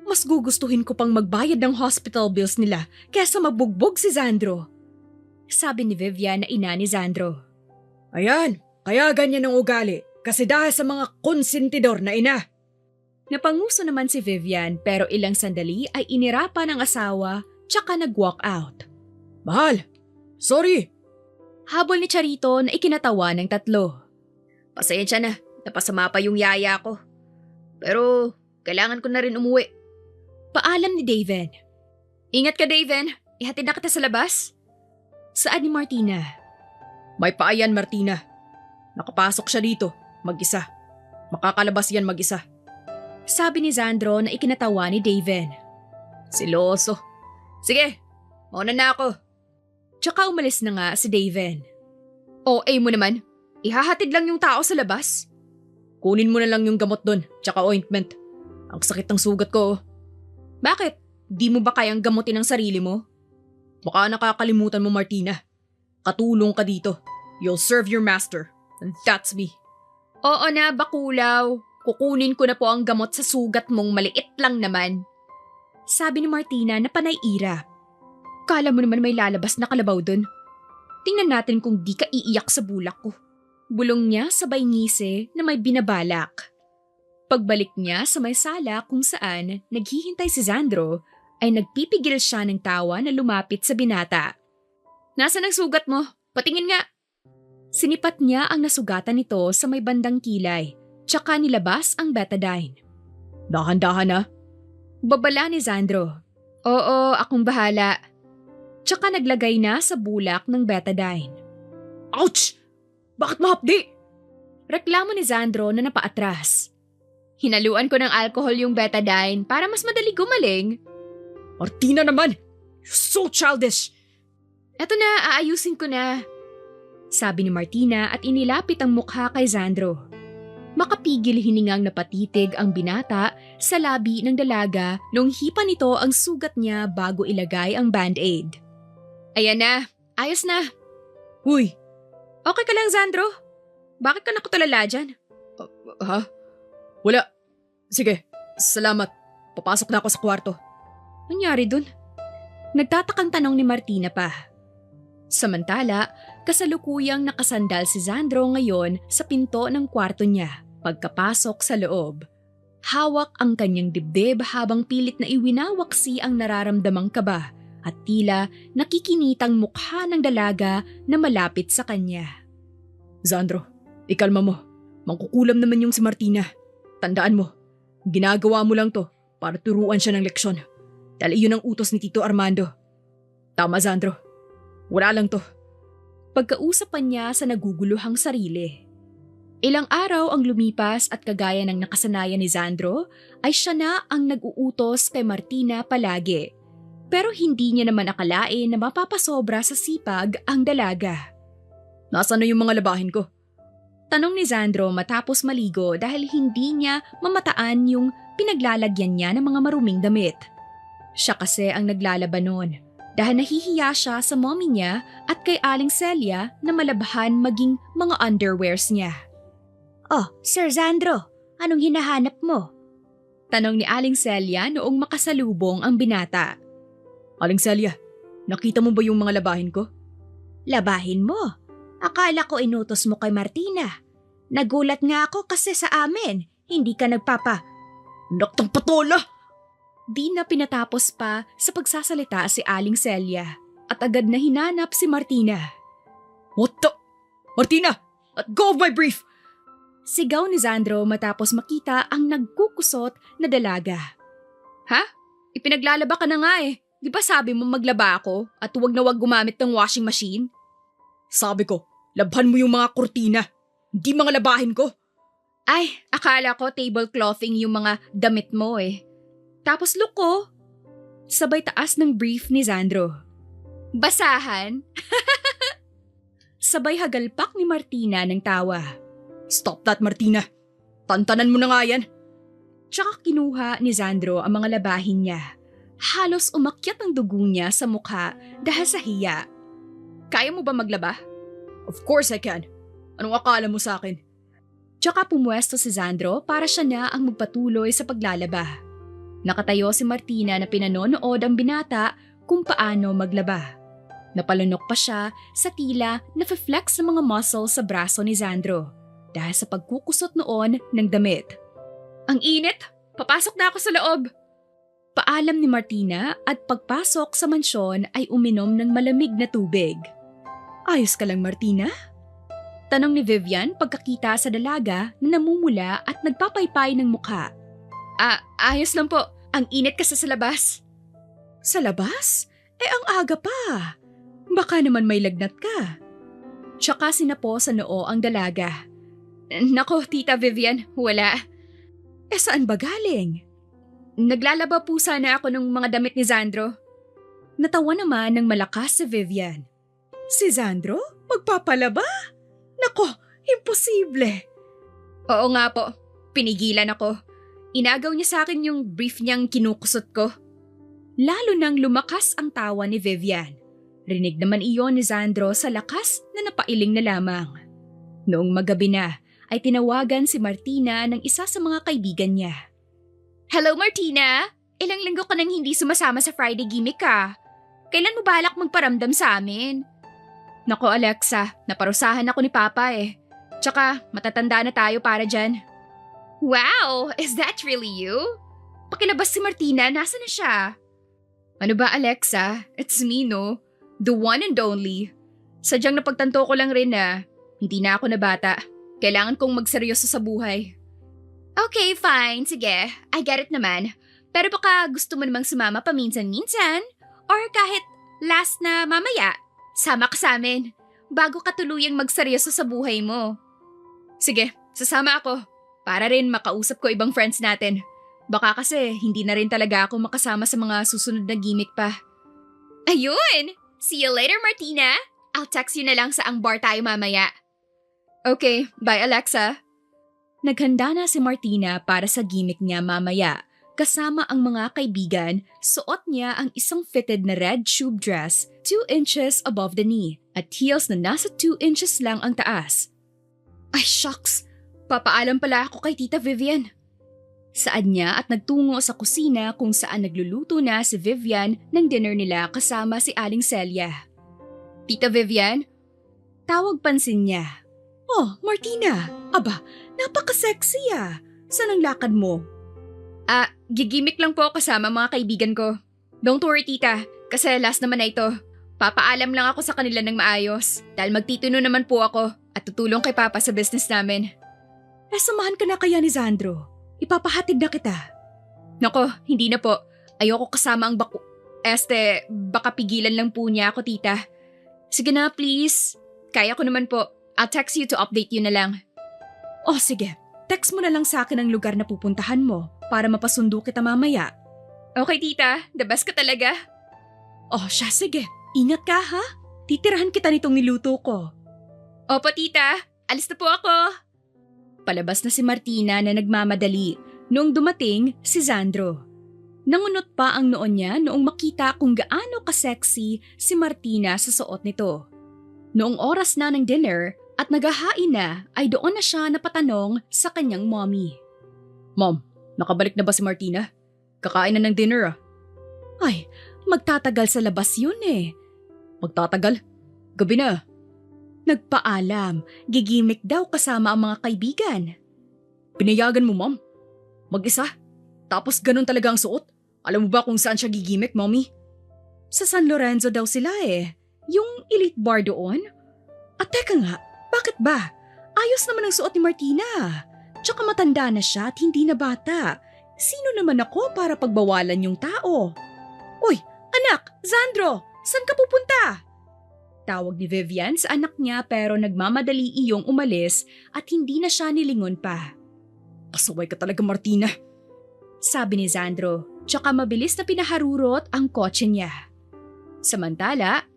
Mas gugustuhin ko pang magbayad ng hospital bills nila kesa magbugbog si Sandro. Sabi ni Vivian na ina ni Sandro. Ayan, kaya ganyan ang ugali kasi dahil sa mga konsentidor na ina. Napanguso naman si Vivian pero ilang sandali ay inirapa ng asawa tsaka nag-walk out. Mahal, sorry. Habol ni Charito na ikinatawa ng tatlo. Pasensya na, napasama pa yung yaya ko. Pero kailangan ko na rin umuwi. Paalam ni David. Ingat ka, David. Ihatid na kita sa labas. Saan ni Martina? May paayan, Martina. Nakapasok siya dito, mag-isa. Makakalabas yan mag-isa. Sabi ni Sandro na ikinatawa ni David. Siloso. Sige, mauna na ako. Tsaka umalis na nga si David. OA mo naman, ihahatid lang yung tao sa labas. Kunin mo na lang yung gamot doon, tsaka ointment. Ang sakit ng sugat ko. Bakit? Di mo ba kayang gamutin ang sarili mo? Baka nakakalimutan mo, Martina. Katulong ka dito. You'll serve your master. And that's me. Oo na, bakulaw. Kukunin ko na po ang gamot sa sugat mong maliit lang naman. Sabi ni Martina na panay-irap. Kala mo naman may lalabas na kalabaw dun. Tingnan natin kung di ka iiyak sa bulak ko. Bulong niya sabay ngisi na may binabalak. Pagbalik niya sa may sala kung saan naghihintay si Sandro, ay nagpipigil siya ng tawa na lumapit sa binata. Nasaan ang sugat mo? Patingin nga. Sinipat niya ang nasugatan nito sa may bandang kilay, tsaka nilabas ang betadine. Dahan-dahan na. Babala ni Sandro. Oo, akong bahala. Tsaka naglagay na sa bulak ng betadine. Ouch! Bakit mahapdi? Reklamo ni Sandro na napaatras. Hinaluan ko ng alcohol yung betadine para mas madali gumaling. Martina naman! You're so childish! Eto na, aayusin ko na. Sabi ni Martina at inilapit ang mukha kay Sandro. Makapigil hiningang napatitig ang binata sa labi ng dalaga nung hipa nito ang sugat niya bago ilagay ang band-aid. Ayan na, ayos na. Uy! Okay ka lang, Sandro? Bakit ka nakatulala dyan? Ha? Wala. Sige, salamat. Papasok na ako sa kwarto. Nangyari dun? Nagtatakang tanong ni Martina pa. Samantala, kasalukuyang nakasandal si Sandro ngayon sa pinto ng kwarto niya pagkapasok sa loob. Hawak ang kanyang dibdib habang pilit na iwinawaksi ang nararamdamang kaba at tila nakikinitang mukha ng dalaga na malapit sa kanya. Sandro, ikalma mo. Mangkukulam naman yung si Martina. Tandaan mo, ginagawa mo lang to para turuan siya ng leksyon. Dahil iyon ang utos ni Tito Armando. Tama, Sandro. Wala lang to. Pagkausapan niya sa naguguluhang sarili. Ilang araw ang lumipas at kagaya ng nakasanayan ni Sandro ay siya na ang nag-uutos kay Martina palagi. Pero hindi niya naman akalain na mapapasobra sa sipag ang dalaga. Nasaan na yung mga labahin ko? Tanong ni Sandro matapos maligo dahil hindi niya mamataan yung pinaglalagyan niya ng mga maruming damit. Siya kasi ang naglalaban noon dahil nahihiya siya sa mommy niya at kay Aling Celia na malabhan maging mga underwears niya. Oh, Sir Sandro, Anong hinahanap mo? Tanong ni Aling Celia noong makasalubong ang binata. Aling Celia, nakita mo ba yung mga labahin ko? Labahin mo? Akala ko inutos mo kay Martina. Nagulat nga ako kasi sa amin, hindi ka nagpapa. Naktang patola! Di na pinatapos pa sa pagsasalita si Aling Celia at agad na hinanap si Martina. What the? Martina! Let go of my brief! Sigaw ni Sandro matapos makita ang nagkukusot na dalaga. Ha? Ipinaglalaba ka na nga eh. Di ba sabi mo maglaba ako at huwag na huwag gumamit ng washing machine? Sabi ko, labhan mo yung mga kurtina, hindi mga labahin ko. Ay, akala ko tableclothing yung mga damit mo eh. Tapos look ko, sabay taas ng brief ni Sandro. Basahan? Sabay hagalpak ni Martina ng tawa. Stop that, Martina. Tantanan mo na nga yan. Tsaka kinuha ni Sandro ang mga labahin niya. Halos umakyat ang dugo niya sa mukha dahil sa hiya. Kaya mo ba maglaba? Of course I can. Anong akala mo sa akin? Tsaka pumuesto si Sandro para siya na ang magpatuloy sa paglalaba. Nakatayo si Martina na pinanonood ang binata kung paano maglaba. Napalunok pa siya sa tila na flex ng mga muscles sa braso ni Sandro dahil sa pagkukusot noon ng damit. Ang init! Papasok na ako sa loob! Paalam ni Martina at pagpasok sa mansyon ay uminom ng malamig na tubig. Ayos ka lang, Martina? Tanong ni Vivian pagkakita sa dalaga na namumula at nagpapaypay ng mukha. Ayos lang po. Ang init kasi sa labas. Sa labas? Ang aga pa. Baka naman may lagnat ka. Tsaka sinapo sa noo ang dalaga. Nako, Tita Vivian, wala. Saan ba galing? Naglalaba po sana ako ng mga damit ni Sandro. Natawa naman ng malakas si Vivian. Si Sandro? Magpapalaba? Nako, imposible. Oo nga po, pinigilan ako. Inagaw niya sa akin yung brief niyang kinukusot ko. Lalo nang lumakas ang tawa ni Vivian. Rinig naman iyon ni Sandro sa lakas na napailing na lamang. Noong magabi na, ay tinawagan si Martina ng isa sa mga kaibigan niya. Hello Martina! Ilang linggo ka nang hindi sumasama sa Friday gimmick ka. Kailan mo balak magparamdam sa amin? Nako Alexa, naparusahan ako ni Papa eh. Tsaka matatanda na tayo para dyan. Wow! Is that really you? Pakilabas si Martina, nasa na siya? Ano ba Alexa? It's me no? The one and only. Sadyang napagtanto ko lang rin na hindi na ako na bata. Kailangan kong magseryoso sa buhay. Okay, fine. Sige, I get it naman. Pero baka gusto mo namang sumama paminsan-minsan? Or kahit last na mamaya, sama ka sa amin bago ka tuluyang magseryoso sa buhay mo. Sige, sasama ako para rin makausap ko ibang friends natin. Baka kasi hindi na rin talaga ako makasama sa mga susunod na gimmick pa. Ayun! See you later, Martina. I'll text you na lang sa ang bar tayo mamaya. Okay, bye Alexa. Naghanda na si Martina para sa gimmick niya mamaya. Kasama ang mga kaibigan, suot niya ang isang fitted na red tube dress 2 inches above the knee at heels na nasa 2 inches lang ang taas. Ay shucks! Papaalam pala ako kay Tita Vivian. Saad niya at nagtungo sa kusina kung saan nagluluto na si Vivian ng dinner nila kasama si Aling Celia. Tita Vivian? Tawag pansin niya. Oh, Martina! Aba, napaka-sexy ah! Saan ang lakad mo? Gigimik lang po kasama mga kaibigan ko. Don't worry tita, kasi last naman na ito. Papaalam lang ako sa kanila ng maayos dahil magtituno naman po ako at tutulong kay Papa sa business namin. Samahan ka na kaya ni Sandro? Ipapahatid na kita. Nako, hindi na po. Ayoko kasama ang baka pigilan lang po niya ako tita. Sige na please. Kaya ko naman po. I'll text you to update you na lang. Oh sige, text mo na lang sa akin ang lugar na pupuntahan mo para mapasundo kita mamaya. Okay tita, the best ka talaga. Oh siya, sige. Ingat ka ha. Titirahan kita nitong niluto ko. Opo tita, alis na po ako. Palabas na si Martina na nagmamadali noong dumating si Sandro. Nangunot pa ang noon niya noong makita kung gaano ka-sexy si Martina sa suot nito. Noong oras na ng dinner at naghahain na ay doon na siya napatanong sa kanyang mommy. Mom, nakabalik na ba si Martina? Kakain na ng dinner ah. Ay, magtatagal sa labas yun eh. Magtatagal? Gabi na. Nagpaalam, gigimik daw kasama ang mga kaibigan. Pinayagan mo, Mom? Mag-isa? Tapos ganun talaga ang suot? Alam mo ba kung saan siya gigimik, Mommy? Sa San Lorenzo daw sila eh. Yung elite bar doon? At teka nga, bakit ba? Ayos naman ang suot ni Martina. Tsaka matanda na siya at hindi na bata. Sino naman ako para pagbawalan yung tao? Uy, anak, Zandro, saan ka pupunta? Tawag ni Vivian sa anak niya pero nagmamadali iyong umalis at hindi na siya nilingon pa. Pasaway ka talaga, Martina. Sabi ni Zandro, tsaka mabilis na pinaharurot ang kotse niya. Samantala,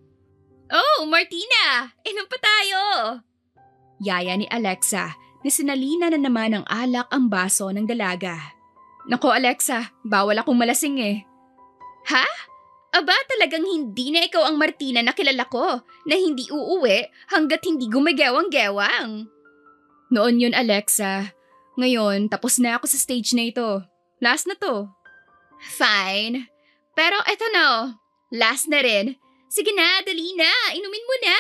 "Oh, Martina! Inom pa tayo!" Yaya ni Alexa na sinalina na naman ng alak ang baso ng dalaga. "Nako Alexa, bawal akong malasing eh." "Ha? Aba talagang hindi na ikaw ang Martina na kilala ko na hindi uuwi hanggat hindi gumagewang-gewang." "Noon yun Alexa. Ngayon tapos na ako sa stage na ito. Last na to." "Fine. Pero eto na, last na rin. Sige na, dali na. Inumin mo na."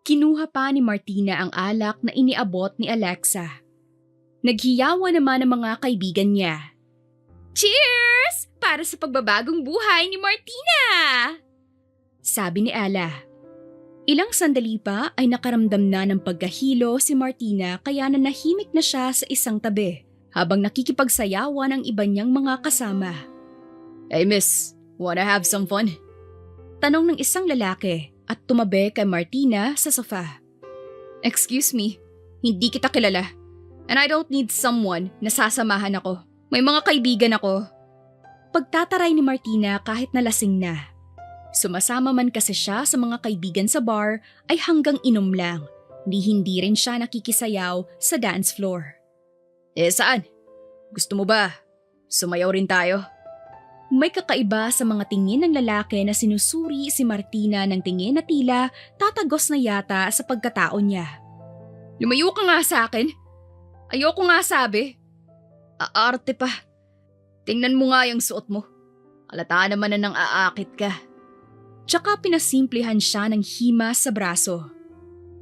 Kinuha pa ni Martina ang alak na iniabot ni Alexa. Naghiyawa naman ang mga kaibigan niya. "Cheers! Para sa pagbabagong buhay ni Martina!" Sabi ni Ella. Ilang sandali pa ay nakaramdam na ng pagkahilo si Martina kaya nanahimik na siya sa isang tabi habang nakikipagsayawan ang iba niyang mga kasama. "Hey miss, wanna have some fun?" Tanong ng isang lalaki at tumabi kay Martina sa sofa. "Excuse me, hindi kita kilala. And I don't need someone na sasamahan ako. May mga kaibigan ako." Pagtataray ni Martina kahit nalasing na. Sumasama man kasi siya sa mga kaibigan sa bar ay hanggang inom lang. Hindi rin siya nakikisayaw sa dance floor. Saan? Gusto mo ba? Sumayaw rin tayo. May kakaiba sa mga tingin ng lalaki na sinusuri si Martina ng tingin na tila tatagos na yata sa pagkatao niya. "Lumayo ka nga sa akin. Ayoko nga sabi." "Aarte pa. Tingnan mo nga yung suot mo. Halata naman na nang aakit ka." Tsaka pinasimplihan siya ng hima sa braso.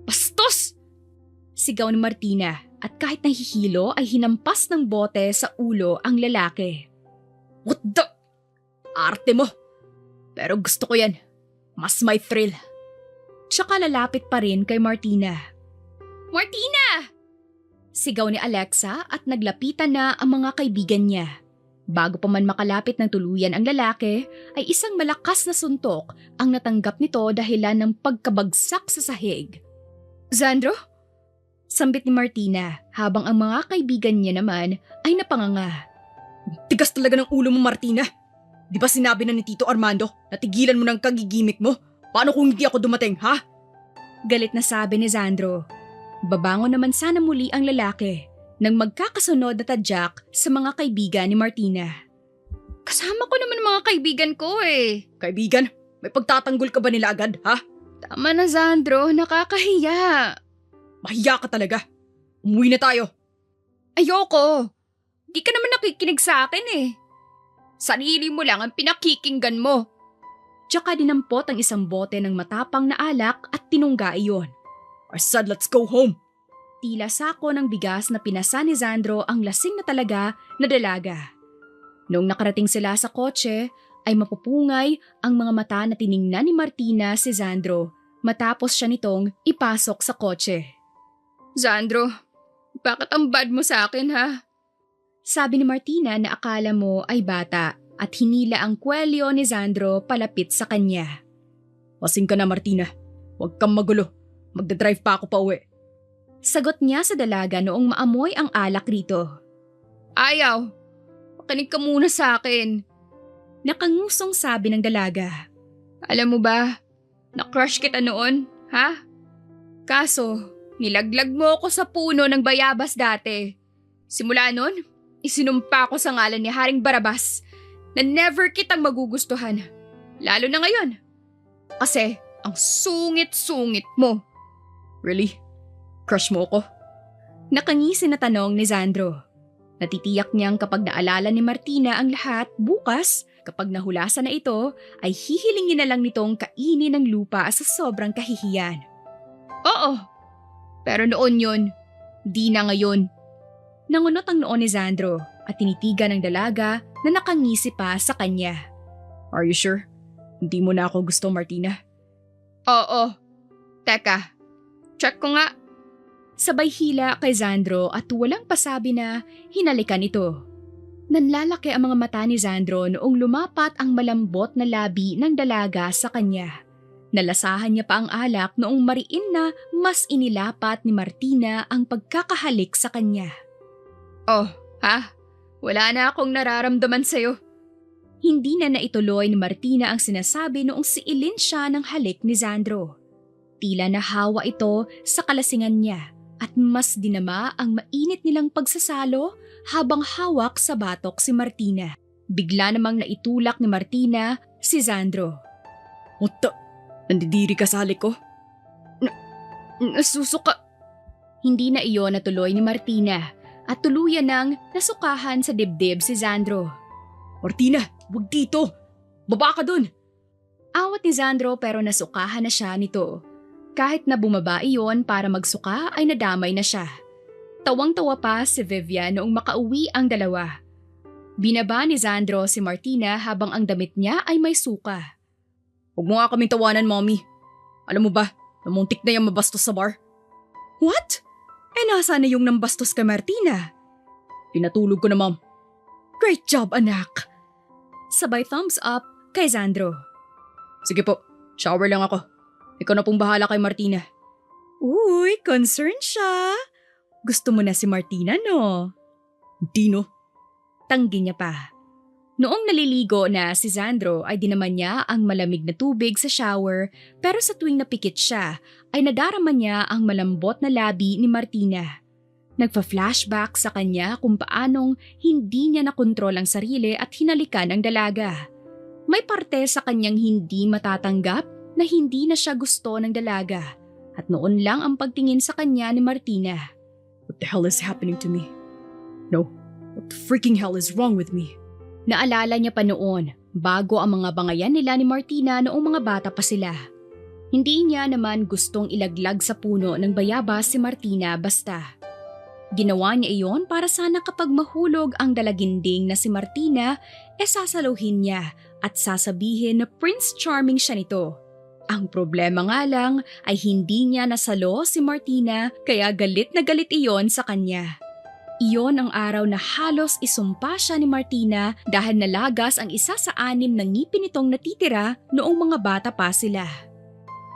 "Bastos!" Sigaw ni Martina at kahit nahihilo ay hinampas ng bote sa ulo ang lalaki. "What the? Arte mo. Pero gusto ko yan. Mas may thrill." Tsaka lalapit pa rin kay Martina. "Martina!" Sigaw ni Alexa at naglapitan na ang mga kaibigan niya. Bago pa man makalapit ng tuluyan ang lalaki, ay isang malakas na suntok ang natanggap nito dahilan ng pagkabagsak sa sahig. "Zandro?" Sambit ni Martina habang ang mga kaibigan niya naman ay napanganga. "Tigas talaga ng ulo mo, Martina. Di ba sinabi na ni Tito Armando na tigilan mo ng kagigimik mo? Paano kung hindi ako dumating, ha?" Galit na sabi ni Zandro. Babangon naman sana muli ang lalaki nang magkakasunod na tadyak sa mga kaibigan ni Martina. "Kasama ko naman mga kaibigan ko eh." "Kaibigan? May pagtatanggol ka ba nila agad, ha?" "Tama na Zandro, nakakahiya." "Mahiya ka talaga. Umuwi na tayo." "Ayoko. Di ka naman nakikinig sa akin eh. Sarili mo lang ang pinakikinggan mo." Tsaka dinampot ang isang bote ng matapang na alak at tinungga iyon. "I said let's go home." Tila sako ng bigas na pinasa ni Zandro ang lasing na talaga na dalaga. Noong nakarating sila sa kotse, ay mapupungay ang mga mata na tiningnan ni Martina si Zandro matapos siya nitong ipasok sa kotse. "Zandro, bakit ang bad mo sa akin ha?" Sabi ni Martina na akala mo ay bata at hinila ang kwelyo ni Zandro palapit sa kanya. "Lasing ka na, Martina. Huwag kang magulo. Magdadrive pa ako pa uwi." Sagot niya sa dalaga noong maamoy ang alak rito. "Ayaw. Makinig ka muna sa akin." Nakangusong sabi ng dalaga. "Alam mo ba, na-crush kita noon, ha? Kaso, nilaglag mo ako sa puno ng bayabas dati. Simula noon, isinumpa ko sa ngalan ni Haring Barabas na never kitang magugustuhan. Lalo na ngayon. Kasi ang sungit-sungit mo." "Really? Crush mo ako?" Nakangisi na tanong ni Zandro. Natitiyak niyang kapag naalala ni Martina ang lahat, bukas, kapag nahulasan na ito, ay hihilingin na lang nitong kainin ng lupa sa sobrang kahihiyan. Oo, pero noon yun, di na ngayon. Nangunot ang noon ni Sandro at tinitigan ng dalaga na nakangisi pa sa kanya. Are you sure? Hindi mo na ako gusto, Martina? Oo. Teka, check ko nga. Sabay hila kay Sandro at walang pasabi na hinalikan ito. Nanlalaki ang mga mata ni Sandro noong lumapat ang malambot na labi ng dalaga sa kanya. Nalasahan niya pa ang alak noong mariin na mas inilapat ni Martina ang pagkakahalik sa kanya. Oh, ha? Wala na akong nararamdaman sa'yo. Hindi na naituloy ni Martina ang sinasabi noong siilin siya ng halik ni Sandro. Tila nahawa ito sa kalasingan niya at mas dinama ang mainit nilang pagsasalo habang hawak sa batok si Martina. Bigla namang naitulak ni Martina si Sandro. Muta, nandidiri ka sa halik ko? Nasusuka. Hindi na iyon natuloy ni Martina at tuluyan nang nasukahan sa dibdib si Sandro. Martina, wag dito! Baba ka dun! Awat ni Sandro pero nasukahan na siya nito. Kahit na bumaba iyon para magsuka ay nadamay na siya. Tawang-tawa pa si Vivian noong makauwi ang dalawa. Binaba ni Sandro si Martina habang ang damit niya ay may suka. Huwag mo nga kaming tawanan, Mommy. Alam mo ba, namuntik na yung mabastos sa bar. What? Nasa na yung nambastos kay Martina? Pinatulog ko na, Mom. Great job, anak! Sabay thumbs up kay Sandro. Sige po, shower lang ako. Ikaw na pong bahala kay Martina. Uy, concerned siya. Gusto mo na si Martina, no? Hindi, no? Tanggi niya pa. Noong naliligo na si Sandro ay dinaman niya ang malamig na tubig sa shower pero sa tuwing napikit siya ay nadarama niya ang malambot na labi ni Martina. Nagpa-flashback sa kanya kung paanong hindi niya nakontrol ang sarili at hinalikan ang dalaga. May parte sa kanyang hindi matatanggap na hindi na siya gusto ng dalaga at noon lang ang pagtingin sa kanya ni Martina. What the hell is happening to me? No, what the freaking hell is wrong with me? Naalala niya pa noon bago ang mga bangayan nila ni Martina noong mga bata pa sila. Hindi niya naman gustong ilaglag sa puno ng bayabas si Martina basta. Ginawa niya iyon para sana kapag mahulog ang dalaginding na si Martina, sasaluhin niya at sasabihin na Prince Charming siya nito. Ang problema nga lang ay hindi niya nasalo si Martina kaya galit na galit iyon sa kanya. Iyon ang araw na halos isumpa siya ni Martina dahil nalagas ang isa sa 6 na ngipin nitong natitira noong mga bata pa sila.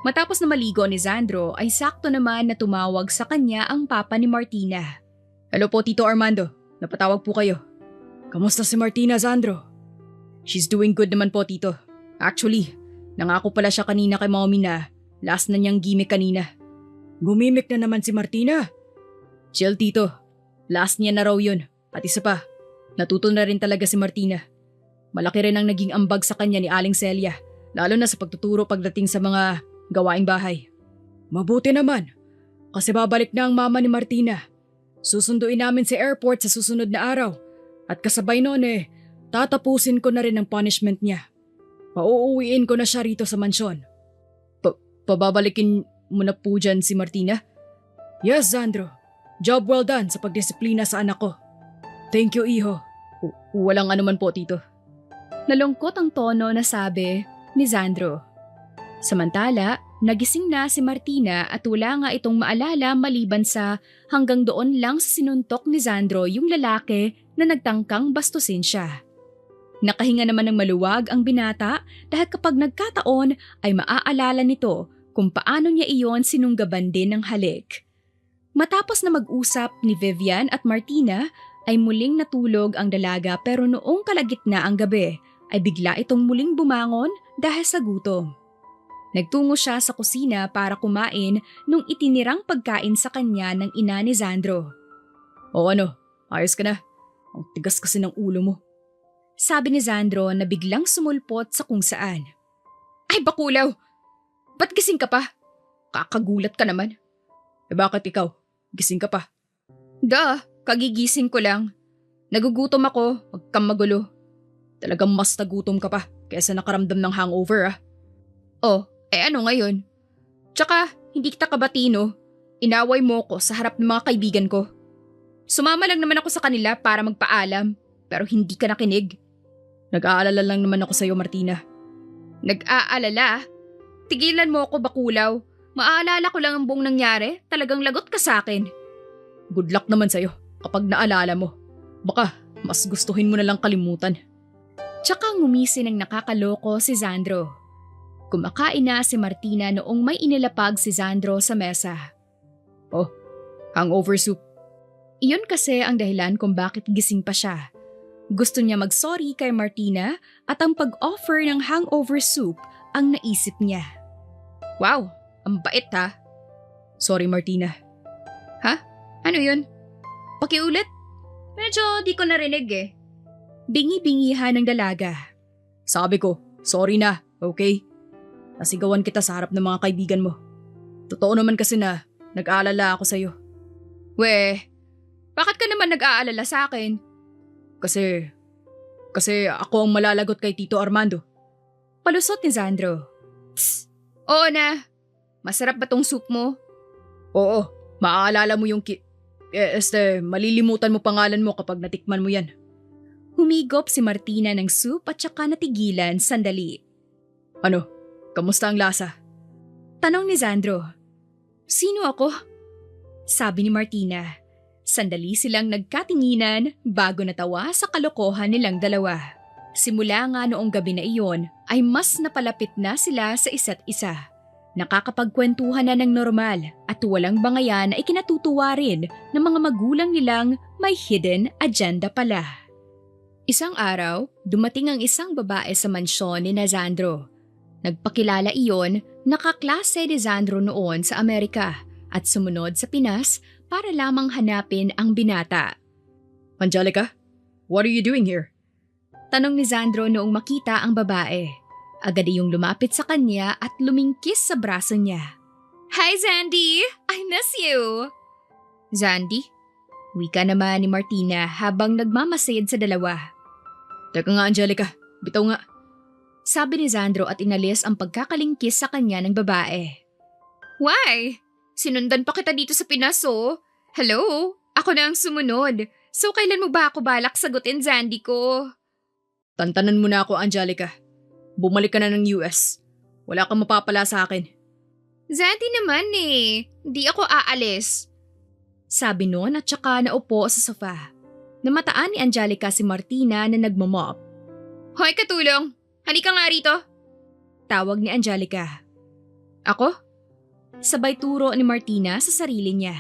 Matapos na maligo ni Sandro ay sakto naman na tumawag sa kanya ang papa ni Martina. Hello po, Tito Armando. Napatawag po kayo. Kamusta si Martina, Sandro? She's doing good naman po, Tito. Actually, nangako pala siya kanina kay Mommy na last na niyang gimmick kanina. Gumimik na naman si Martina. Chill, Tito. Last niya na raw yun. At isa pa, natuto na rin talaga si Martina. Malaki rin ang naging ambag sa kanya ni Aling Celia, lalo na sa pagtuturo pagdating sa mga gawaing bahay. Mabuti naman, kasi babalik na ang mama ni Martina. Susunduin namin sa airport sa susunod na araw. At kasabay noon tatapusin ko na rin ang punishment niya. Pauuwiin ko na siya rito sa mansyon. Pababalikin mo na po dyan si Martina? Yes, Sandro. Job well done sa pagdisiplina sa anak ko. Thank you, Iho. Walang anuman po, Tito. Nalungkot ang tono na sabi ni Sandro. Samantala, nagising na si Martina at wala nga itong maalala maliban sa hanggang doon lang sa sinuntok ni Sandro yung lalaki na nagtangkang bastusin siya. Nakahinga naman ng maluwag ang binata dahil kapag nagkataon ay maaalala nito kung paano niya iyon sinunggaban din ng halik. Matapos na mag-usap ni Vivian at Martina ay muling natulog ang dalaga pero noong kalagitnaan gabi ay bigla itong muling bumangon dahil sa gutom. Nagtungo siya sa kusina para kumain nung itinirang pagkain sa kanya ng ina ni Sandro. O ano, ayos ka na. Ang tigas kasi ng ulo mo. Sabi ni Sandro na biglang sumulpot sa kung saan. Ay bakulaw! Ba't gising ka pa? Kakagulat ka naman. Bakit ikaw? Gising ka pa? Kagigising ko lang. Nagugutom ako, wag kang magulo. Talagang mas nagutom ka pa kaysa nakaramdam ng hangover ah. Oh, ano ngayon? Tsaka, hindi kita kabatino. Inaway mo ko sa harap ng mga kaibigan ko. Sumama lang naman ako sa kanila para magpaalam, pero hindi ka nakinig. Nag-aalala lang naman ako sa'yo, Martina. Nag-aalala? Tigilan mo ako, bakulaw. Maaalala ko lang ang buong nangyari, talagang lagot ka sa akin. Good luck naman sa'yo kapag naalala mo. Baka mas gustuhin mo na lang kalimutan. Tsaka ngumisi ng nakakaloko si Sandro. Kumakain na si Martina noong may inilapag si Sandro sa mesa. Oh, hangover soup. Iyon kasi ang dahilan kung bakit gising pa siya. Gusto niya mag-sorry kay Martina at ang pag-offer ng hangover soup ang naisip niya. Wow, ang bait ha. Sorry, Martina. Ha? Ano yun? Pakiulit? Medyo di ko narinig eh. Bingi-bingihan ng dalaga. Sabi ko, sorry na, okay? Nasigawan kita sa harap ng mga kaibigan mo. Totoo naman kasi na nag-aalala ako sa'yo. Weh, bakit ka naman nag-aalala sa akin? Kasi ako ang malalagot kay Tito Armando. Palusot ni Sandro. Tss, oo na. Masarap ba tong soup mo? Oo, maaalala mo yung malilimutan mo pangalan mo kapag natikman mo yan. Humigop si Martina ng soup at saka natigilan sandali. Ano? Kamusta ang lasa? Tanong ni Sandro. Sino ako? Sabi ni Martina. Sandali silang nagkatinginan bago natawa sa kalokohan nilang dalawa. Simula nga noong gabi na iyon ay mas napalapit na sila sa isa't isa. Nakakapagkwentuhan na ng normal at walang bangayan ay kinatutuwa rin ng mga magulang nilang may hidden agenda pala. Isang araw, dumating ang isang babae sa mansyon ni Sandro. Nagpakilala iyon na kaklase ni Sandro noon sa Amerika at sumunod sa Pinas para lamang hanapin ang binata. Angelica, what are you doing here? Tanong ni Sandro noong makita ang babae. Agad iyong lumapit sa kanya at lumingkis sa braso niya. Hi Zandy! I miss you! Zandy? Wika naman ni Martina habang nagmamasid sa dalawa. Teka nga Angelica, bitaw nga. Sabi ni Sandro at inalis ang pagkakalingkis sa kanya ng babae. Why? Sinundan pa kita dito sa Pinas oh. Hello? Ako na ang sumunod. So kailan mo ba ako balak sagutin Zandy ko? Tantanan mo na ako Angelica. Bumalik ka na ng US. Wala kang mapapala sa akin. Zandy naman eh. Di ako aalis. Sabi noon at saka naupo sa sofa. Namataan ni Angelica si Martina na nagmamop. Hoy katulong! Halika nga rito! Tawag ni Angelica. Ako? Sabay turo ni Martina sa sarili niya.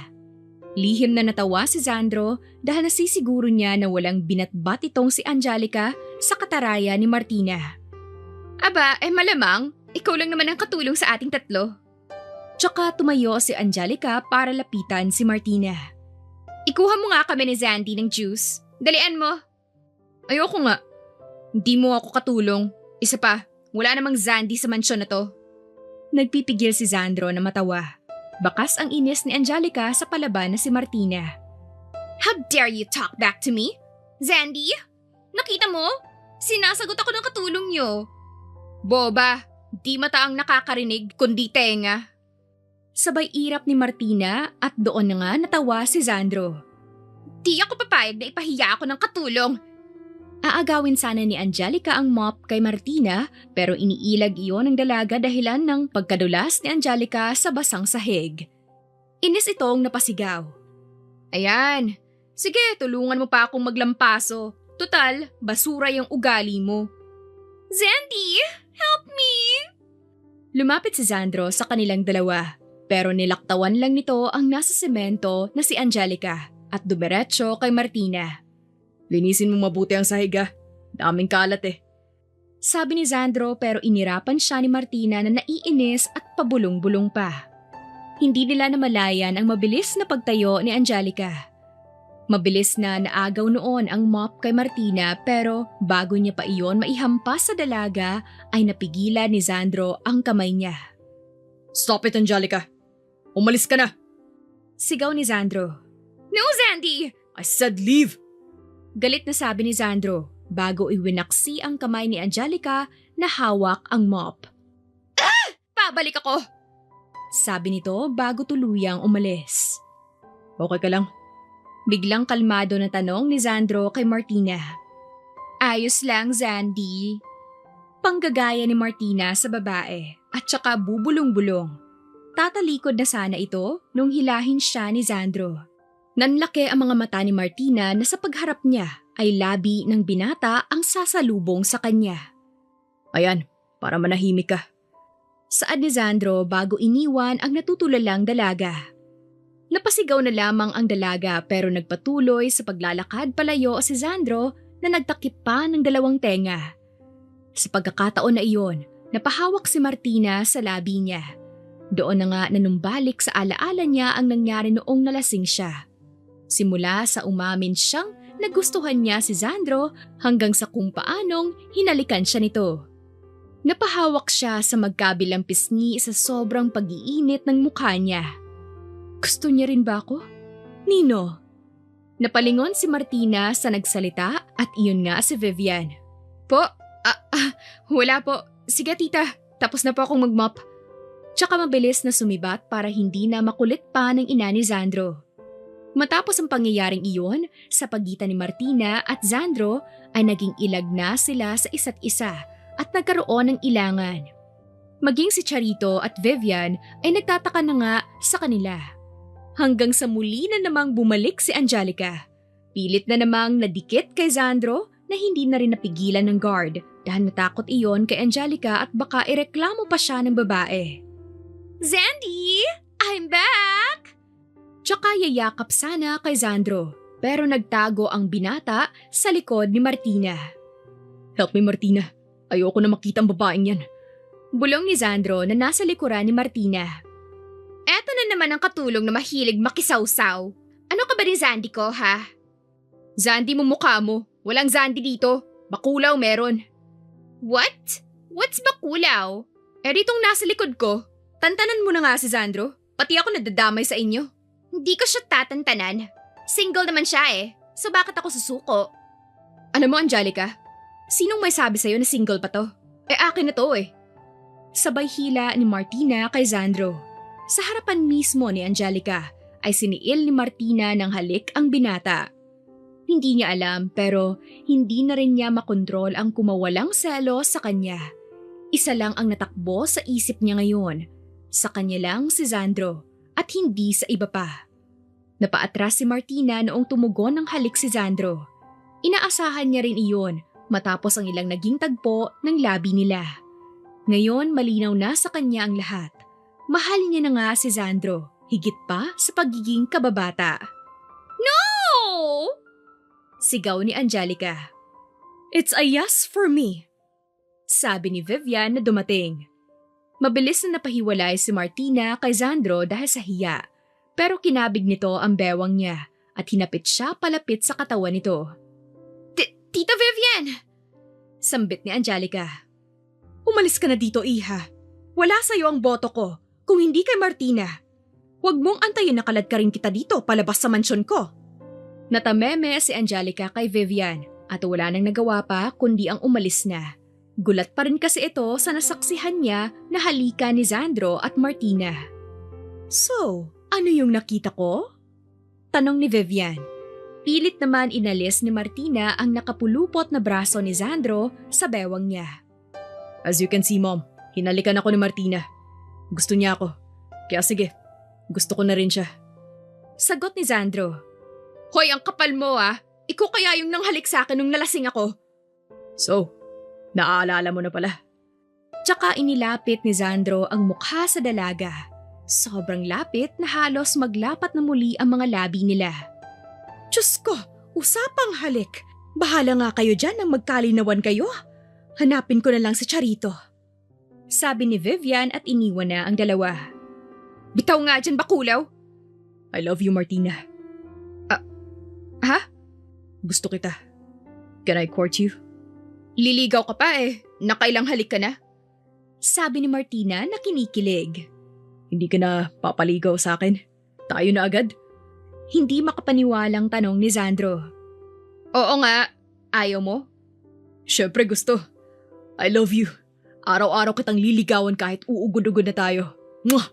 Lihim na natawa si Sandro dahil nasisiguro niya na walang binatbat itong si Angelica sa kataraya ni Martina. Aba, malamang, ikaw lang naman ang katulong sa ating tatlo. Tsaka tumayo si Angelica para lapitan si Martina. Ikuha mo nga kami ni Zandy ng juice. Dalian mo. Ayoko nga. Hindi mo ako katulong. Isa pa, wala namang Zandy sa mansyon na to. Nagpipigil si Sandro na matawa. Bakas ang inis ni Angelica sa palaban na si Martina. How dare you talk back to me? Zandy? Nakita mo? Sinasagot ako ng katulong niyo. Boba, di mata ang nakakarinig kundi tenga. Sabay irap ni Martina at doon na nga natawa si Sandro. Di ako papayag na ipahiya ako ng katulong. Aagawin sana ni Angelica ang mop kay Martina pero iniilag iyon ng dalaga dahilan ng pagkadulas ni Angelica sa basang sahig. Inis itong napasigaw. Ayan, sige tulungan mo pa akong maglampaso. Tutal, basura yung ugali mo. Zandy, help me! Lumapit si Sandro sa kanilang dalawa pero nilaktawan lang nito ang nasa semento na si Angelica at dumiretso kay Martina. Linisin mo mabuti ang sahig ah. Daming kalat eh. Sabi ni Sandro pero inirapan siya ni Martina na naiinis at pabulong-bulong pa. Hindi nila namalayan ang mabilis na pagtayo ni Angelica. Mabilis na naagaw noon ang mop kay Martina pero bago niya pa iyon maihampas sa dalaga ay napigilan ni Sandro ang kamay niya. Stop it Angelica. Umalis ka na. Sigaw ni Sandro. No Zandy! I said leave. Galit na sabi ni Sandro bago iwinaksi ang kamay ni Angelica na hawak ang mop. Pabalik ako! Sabi nito bago tuluyang umalis. Okay ka lang? Biglang kalmado na tanong ni Sandro kay Martina. Ayos lang, Zandy. Panggagaya ni Martina sa babae at saka bubulong-bulong. Tatalikod na sana ito nung hilahin siya ni Sandro. Nanlaki ang mga mata ni Martina na sa pagharap niya ay labi ng binata ang sasalubong sa kanya. Ayan, para manahimik ka. Saad ni Sandro bago iniwan ang natutulalang dalaga. Napasigaw na lamang ang dalaga pero nagpatuloy sa paglalakad palayo si Sandro na nagtakip pa ng dalawang tenga. Sa pagkakataon na iyon, napahawak si Martina sa labi niya. Doon na nga nanumbalik sa alaala niya ang nangyari noong nalasing siya. Simula sa umamin siyang nagustuhan niya si Sandro hanggang sa kung paanong hinalikan siya nito. Napahawak siya sa magkabilang pisngi sa sobrang pag-iinit ng mukha niya. Gusto niya rin ba ako? Nino? Napalingon si Martina sa nagsalita at iyon nga si Vivian. Po? Wala po. Sige tita, tapos na po akong mag-mop. Tsaka mabilis na sumibat para hindi na makulit pa ng ina ni Sandro. Matapos ang pangyayaring iyon, sa pagitan ni Martina at Sandro ay naging ilag na sila sa isa't isa at nagkaroon ng ilangan. Maging si Charito at Vivian ay nagtataka na nga sa kanila. Hanggang sa muli na namang bumalik si Angelica. Pilit na namang nadikit kay Sandro na hindi na rin napigilan ng guard dahil natakot iyon kay Angelica at baka ireklamo pa siya ng babae. Zandy! I'm back! Tsaka yayakap sana kay Sandro pero nagtago ang binata sa likod ni Martina. Help me Martina, ayoko na makita ang babaeng yan. Bulong ni Sandro na nasa likuran ni Martina. Eto na naman ang katulong na mahilig makisawsaw. Ano ka ba ni Zandy ko, ha? Zandy mo mukha mo. Walang Zandy dito. Bakulaw meron. What? What's bakulaw? Ditong nasa likod ko. Tantanan mo na nga si Sandro. Pati ako nadadamay sa inyo. Hindi ko siya tatantanan. Single naman siya So bakit ako susuko? Alam mo, Angelica, sinong may sabi sa'yo na single pa to? Akin na to Sabay hila ni Martina kay Sandro. Sa harapan mismo ni Angelica ay siniil ni Martina ng halik ang binata. Hindi niya alam pero hindi na rin niya makontrol ang kumawalang selos sa kanya. Isa lang ang natakbo sa isip niya ngayon. Sa kanya lang si Sandro at hindi sa iba pa. Napaatras si Martina noong tumugon ng halik si Sandro. Inaasahan niya rin iyon matapos ang ilang naging tagpo ng labi nila. Ngayon malinaw na sa kanya ang lahat. Mahal niya na nga si Sandro, higit pa sa pagiging kababata. No! Sigaw ni Angelica. It's a yes for me. Sabi ni Vivian na dumating. Mabilis na napahiwalay si Martina kay Sandro dahil sa hiya, pero kinabig nito ang bewang niya at hinapit siya palapit sa katawan nito. Tita Vivian! Sambit ni Angelica. Umalis ka na dito, iha. Wala sa'yo ang boto ko, kung hindi kay Martina. Huwag mong antayin na kalad ka rin kita dito palabas sa mansyon ko. Natameme si Angelica kay Vivian at wala nang nagawa pa kundi ang umalis na. Gulat pa rin kasi ito sa nasaksihan niya na halika ni Sandro at Martina. So, ano yung nakita ko? Tanong ni Vivian. Pilit naman inalis ni Martina ang nakapulupot na braso ni Sandro sa bewang niya. As you can see, Mom, hinalikan ako ni Martina. Gusto niya ako. Kaya sige, gusto ko na rin siya. Sagot ni Sandro. Hoy, ang kapal mo Ikaw kaya yung nanghalik sa akin nung nalasing ako. So, naaalala mo na pala. Tsaka inilapit ni Sandro ang mukha sa dalaga. Sobrang lapit na halos maglapat na muli ang mga labi nila. Diyos ko, usapang halik. Bahala nga kayo dyan nang magkalinawan kayo. Hanapin ko na lang si Charito. Sabi ni Vivian at iniwan na ang dalawa. Bitaw nga dyan, bakulaw. I love you, Martina. Ha? Gusto kita. Can I court you? Liligaw ka pa Nakailang halik ka na. Sabi ni Martina na kinikilig. Hindi ka na papaligaw sa akin? Tayo na agad? Hindi makapaniwalang tanong ni Sandro. Oo nga, ayaw mo? Syempre gusto. I love you. Araw-araw kitang liligawan kahit uugod-ugod na tayo. Mwah!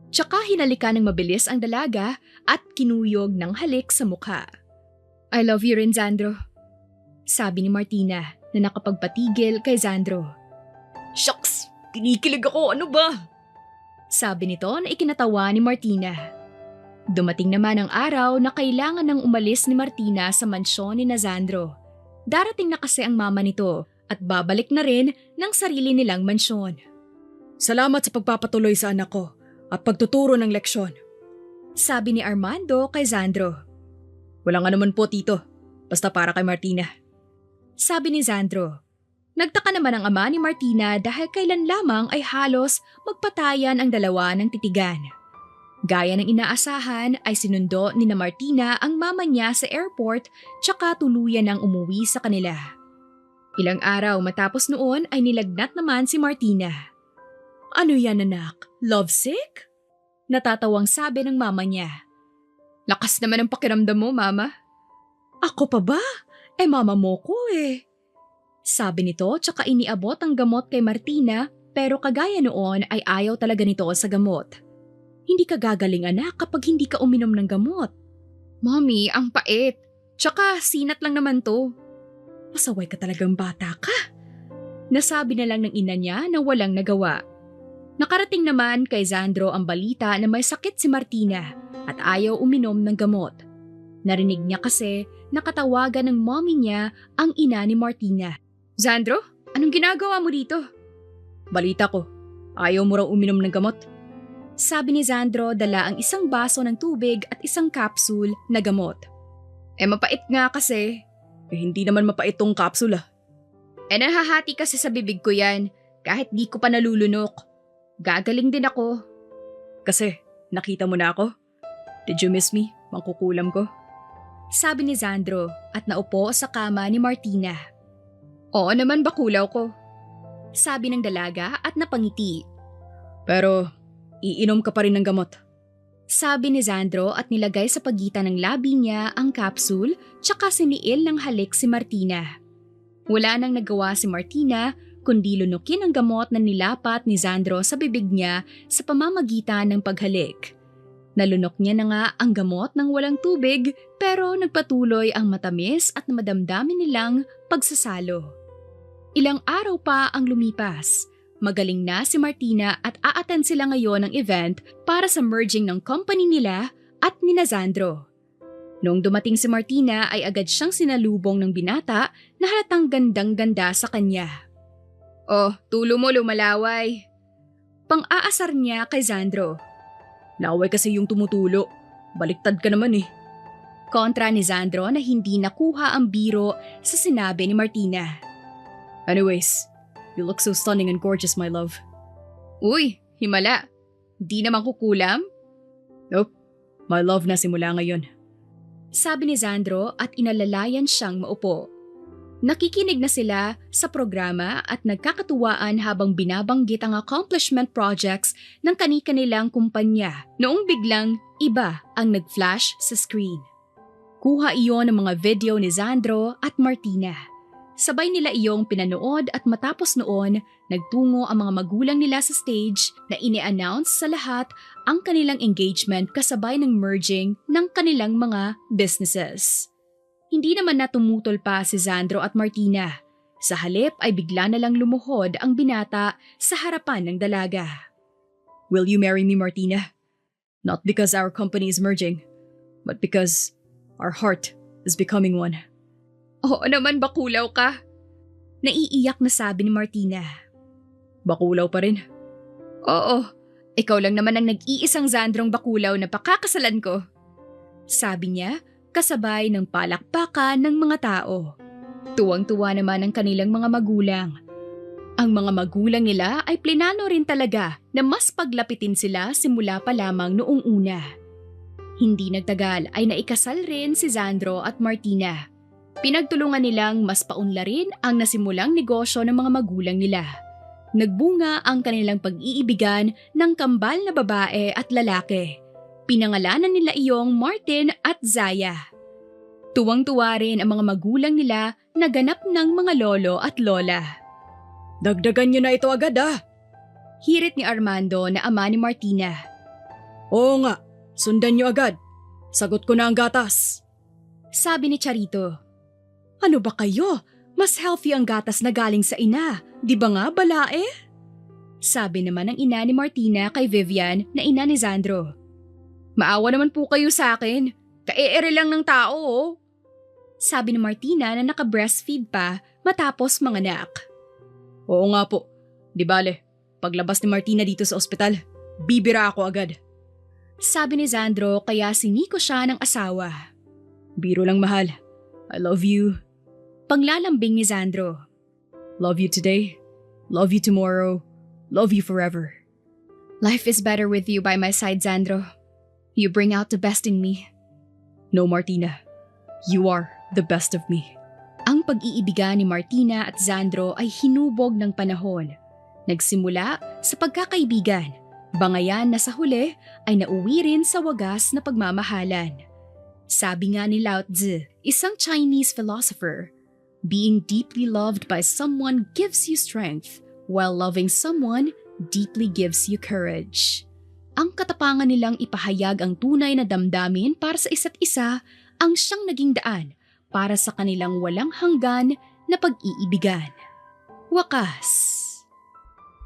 Tsaka hinalikan ng mabilis ang dalaga at kinuyog ng halik sa mukha. I love you rin, Zandro. Sabi ni Martina na nakapagpatigil kay Zandro. Shucks! Kinikilig ako, ano ba? Sabi nito na ikinatawa ni Martina. Dumating naman ang araw na kailangan nang umalis ni Martina sa mansyon ni Zandro. Darating na kasi ang mama nito at babalik na rin ng sarili nilang mansyon. Salamat sa pagpapatuloy sa anak ko at pagtuturo ng leksyon. Sabi ni Armando kay Zandro. Wala nga naman po, tito. Basta para kay Martina. Sabi ni Zandro. Nagtaka naman ang ama ni Martina dahil kailan lamang ay halos magpatayan ang dalawa ng titigan. Gaya ng inaasahan ay sinundo ni na Martina ang mama niya sa airport tsaka tuluyan ang umuwi sa kanila. Ilang araw matapos noon ay nilagnat naman si Martina. Ano yan, anak? Lovesick? Natatawang sabi ng mama niya. Lakas naman ang pakiramdam mo, mama. Ako pa ba? Mama mo ko eh. Sabi nito tsaka iniabot ang gamot kay Martina pero kagaya noon ay ayaw talaga nito sa gamot. Hindi ka gagaling anak kapag hindi ka uminom ng gamot. Mommy, ang pait. Tsaka sinat lang naman to. Pasaway ka talagang bata ka. Nasabi na lang ng ina niya na walang nagawa. Nakarating naman kay Zandro ang balita na may sakit si Martina at ayaw uminom ng gamot. Narinig niya kasi nakatawagan ng mommy niya ang ina ni Martina. Zandro, anong ginagawa mo dito? Balita ko, ayaw mo raw uminom ng gamot. Sabi ni Zandro dala ang isang baso ng tubig at isang capsule na gamot. Mapait nga kasi. Hindi naman mapait tong capsule ah. Nahahati kasi sa bibig ko yan kahit di ko pa nalulunok. Gagaling din ako. Kasi, nakita mo na ako? Did you miss me? Mangkukulam ko? Sabi ni Zandro at naupo sa kama ni Martina. Oo naman, bakulaw ko. Sabi ng dalaga at napangiti. Pero, iinom ka pa rin ng gamot. Sabi ni Zandro at nilagay sa pagitan ng labi niya ang capsule tsaka siniil ng halik si Martina. Wala nang nagawa si Martina kundi lunukin ang gamot na nilapat ni Zandro sa bibig niya sa pamamagitan ng paghalik. Nalunok niya na nga ang gamot ng walang tubig pero nagpatuloy ang matamis at madamdamin nilang pagsasalo. Ilang araw pa ang lumipas. Magaling na si Martina at a-attend sila ngayon ng event para sa merging ng company nila at ni Zandro. Noong dumating si Martina ay agad siyang sinalubong ng binata na halatang gandang-ganda sa kanya. Oh, tulo mo lumalaway. Pang-aasar niya kay Zandro. Laway kasi yung tumutulo. Baliktad ka naman eh. Kontra ni Zandro na hindi nakuha ang biro sa sinabi ni Martina. Anyways, you look so stunning and gorgeous, my love. Uy, himala. Di naman kukulam? Nope, my love na simula ngayon. Sabi ni Zandro at inalalayan siyang maupo. Nakikinig na sila sa programa at nagkakatuwaan habang binabanggit ang accomplishment projects ng kani-kanilang kumpanya noong biglang iba ang nag-flash sa screen. Kuha iyon ng mga video ni Zandro at Martina. Sabay nila iyong pinanood at matapos noon, nagtungo ang mga magulang nila sa stage na ini-announce sa lahat ang kanilang engagement kasabay ng merging ng kanilang mga businesses. Hindi naman natumutol pa si Zandro at Martina. Sa halip ay bigla na lang lumuhod ang binata sa harapan ng dalaga. Will you marry me, Martina? Not because our company is merging, but because our heart is becoming one. Oo naman, bakulaw ka. Naiiyak na sabi ni Martina. Bakulaw pa rin? Oo, ikaw lang naman ang nag-iisang Zandrong bakulaw na pakakasalan ko. Sabi niya, kasabay ng palakpakan ng mga tao. Tuwang-tuwa naman ang kanilang mga magulang. Ang mga magulang nila ay plinano rin talaga na mas paglapitin sila simula pa lamang noong una. Hindi nagtagal ay naikasal rin si Zandro at Martina. Pinagtulungan nilang mas paunlarin ang nasimulang negosyo ng mga magulang nila. Nagbunga ang kanilang pag-iibigan ng kambal na babae at lalaki. Pinangalanan nila iyong Martin at Zaya. Tuwang-tuwa rin ang mga magulang nila na ganap ng mga lolo at lola. Dagdagan nyo na ito agad Hirit ni Armando na ama ni Martina. Oo nga, sundan nyo agad. Sagot ko na ang gatas. Sabi ni Charito. Ano ba kayo? Mas healthy ang gatas na galing sa ina. Di ba nga, balae? Sabi naman ng ina ni Martina kay Vivian na ina ni Sandro. Maawa naman po kayo sa akin. Kaeere lang ng tao Sabi ni Martina na naka-breastfeed pa matapos manganak. Oo nga po. Di bale, paglabas ni Martina dito sa ospital, bibira ako agad. Sabi ni Sandro kaya siniko siya ng asawa. Biro lang mahal. I love you. Paglalambing ni Sandro. Love you today. Love you tomorrow. Love you forever. Life is better with you by my side, Sandro. You bring out the best in me. No, Martina. You are the best of me. Ang pag-iibigan ni Martina at Sandro ay hinubog ng panahon. Nagsimula sa pagkakaibigan, bangayan na sa huli ay nauwi rin sa wagas na pagmamahalan. Sabi nga ni Lao Tzu, isang Chinese philosopher, being deeply loved by someone gives you strength, while loving someone deeply gives you courage. Ang katapangan nilang ipahayag ang tunay na damdamin para sa isa't isa ang siyang naging daan para sa kanilang walang hanggan na pag-iibigan. Wakas.